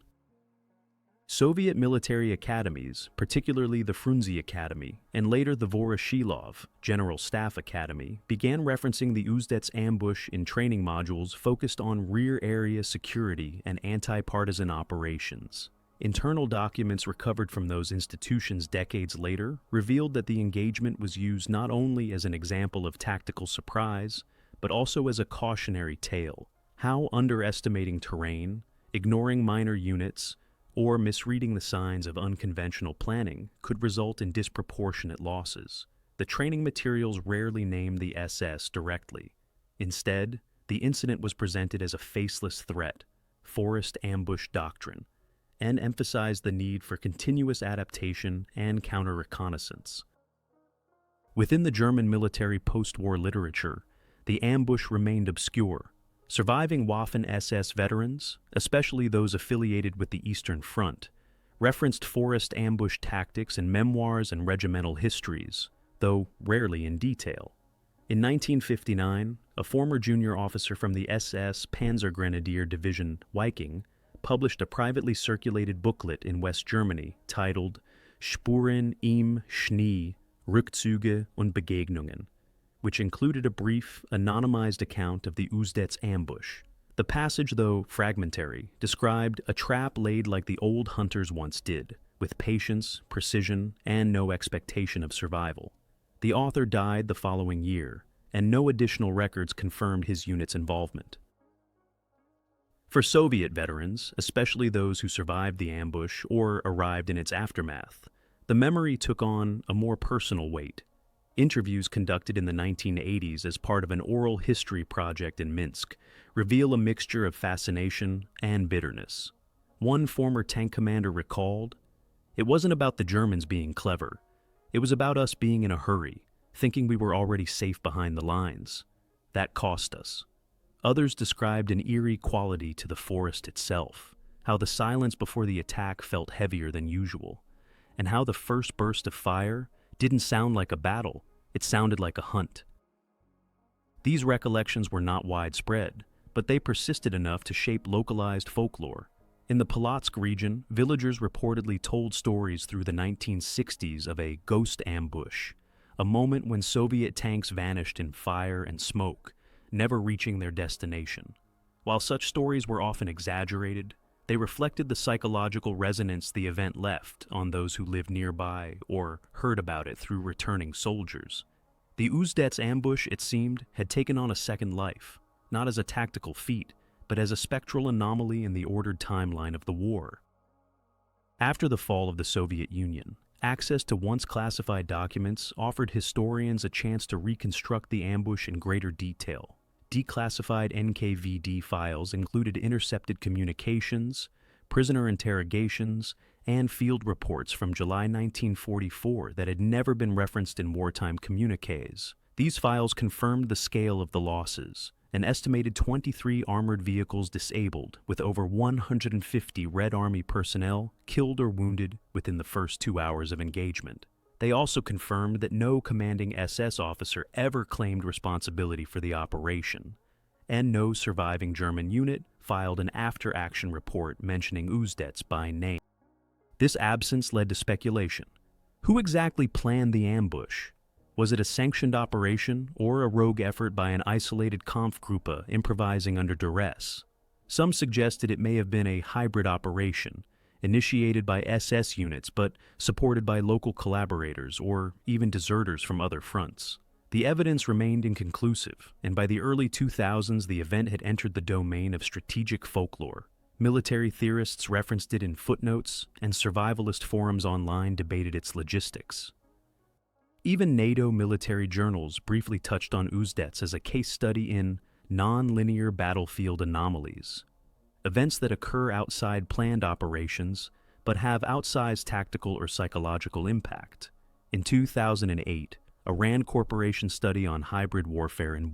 Soviet military academies, particularly the Frunze Academy, and later the Voroshilov General Staff Academy, began referencing the Uzdets ambush in training modules focused on rear area security and anti-partisan operations. Internal documents recovered from those institutions decades later revealed that the engagement was used not only as an example of tactical surprise, but also as a cautionary tale. How underestimating terrain, ignoring minor units, or misreading the signs of unconventional planning could result in disproportionate losses. The training materials rarely named the SS directly. Instead, the incident was presented as a faceless threat, forest ambush doctrine, and emphasized the need for continuous adaptation and counter-reconnaissance. Within the German military post-war literature, the ambush remained obscure. Surviving Waffen-SS veterans, especially those affiliated with the Eastern Front, referenced forest ambush tactics in memoirs and regimental histories, though rarely in detail. In 1959, a former junior officer from the SS Panzer Grenadier Division Viking published a privately circulated booklet in West Germany titled Spuren im Schnee, Rückzüge und Begegnungen, which included a brief, anonymized account of the Uzdet's ambush. The passage, though fragmentary, described a trap laid like the old hunters once did, with patience, precision, and no expectation of survival. The author died the following year, and no additional records confirmed his unit's involvement. For Soviet veterans, especially those who survived the ambush or arrived in its aftermath, the memory took on a more personal weight. Interviews conducted in the 1980s as part of an oral history project in Minsk reveal a mixture of fascination and bitterness. One former tank commander recalled, "It wasn't about the Germans being clever. It was about us being in a hurry, thinking we were already safe behind the lines. That cost us." Others described an eerie quality to the forest itself, how the silence before the attack felt heavier than usual, and how the first burst of fire didn't sound like a battle, it sounded like a hunt. These recollections were not widespread, but they persisted enough to shape localized folklore. In the Polotsk region, villagers reportedly told stories through the 1960s of a ghost ambush, a moment when Soviet tanks vanished in fire and smoke, never reaching their destination. While such stories were often exaggerated, they reflected the psychological resonance the event left on those who lived nearby or heard about it through returning soldiers. The Uzdet's ambush, it seemed, had taken on a second life, not as a tactical feat, but as a spectral anomaly in the ordered timeline of the war. After the fall of the Soviet Union, access to once classified documents offered historians a chance to reconstruct the ambush in greater detail. Declassified NKVD files included intercepted communications, prisoner interrogations, and field reports from July 1944 that had never been referenced in wartime communiques. These files confirmed the scale of the losses. An estimated 23 armored vehicles disabled, with over 150 Red Army personnel killed or wounded within the first 2 hours of engagement. They also confirmed that no commanding SS officer ever claimed responsibility for the operation, and no surviving German unit filed an after-action report mentioning Uzdets by name. This absence led to speculation. Who exactly planned the ambush? Was it a sanctioned operation or a rogue effort by an isolated Kampfgruppe improvising under duress? Some suggested it may have been a hybrid operation, initiated by SS units but supported by local collaborators or even deserters from other fronts. The evidence remained inconclusive, and by the early 2000s the event had entered the domain of strategic folklore. Military theorists referenced it in footnotes, and survivalist forums online debated its logistics. Even NATO military journals briefly touched on Uzdets as a case study in non-linear battlefield anomalies, events that occur outside planned operations but have outsized tactical or psychological impact. In 2008, a RAND Corporation study on hybrid warfare in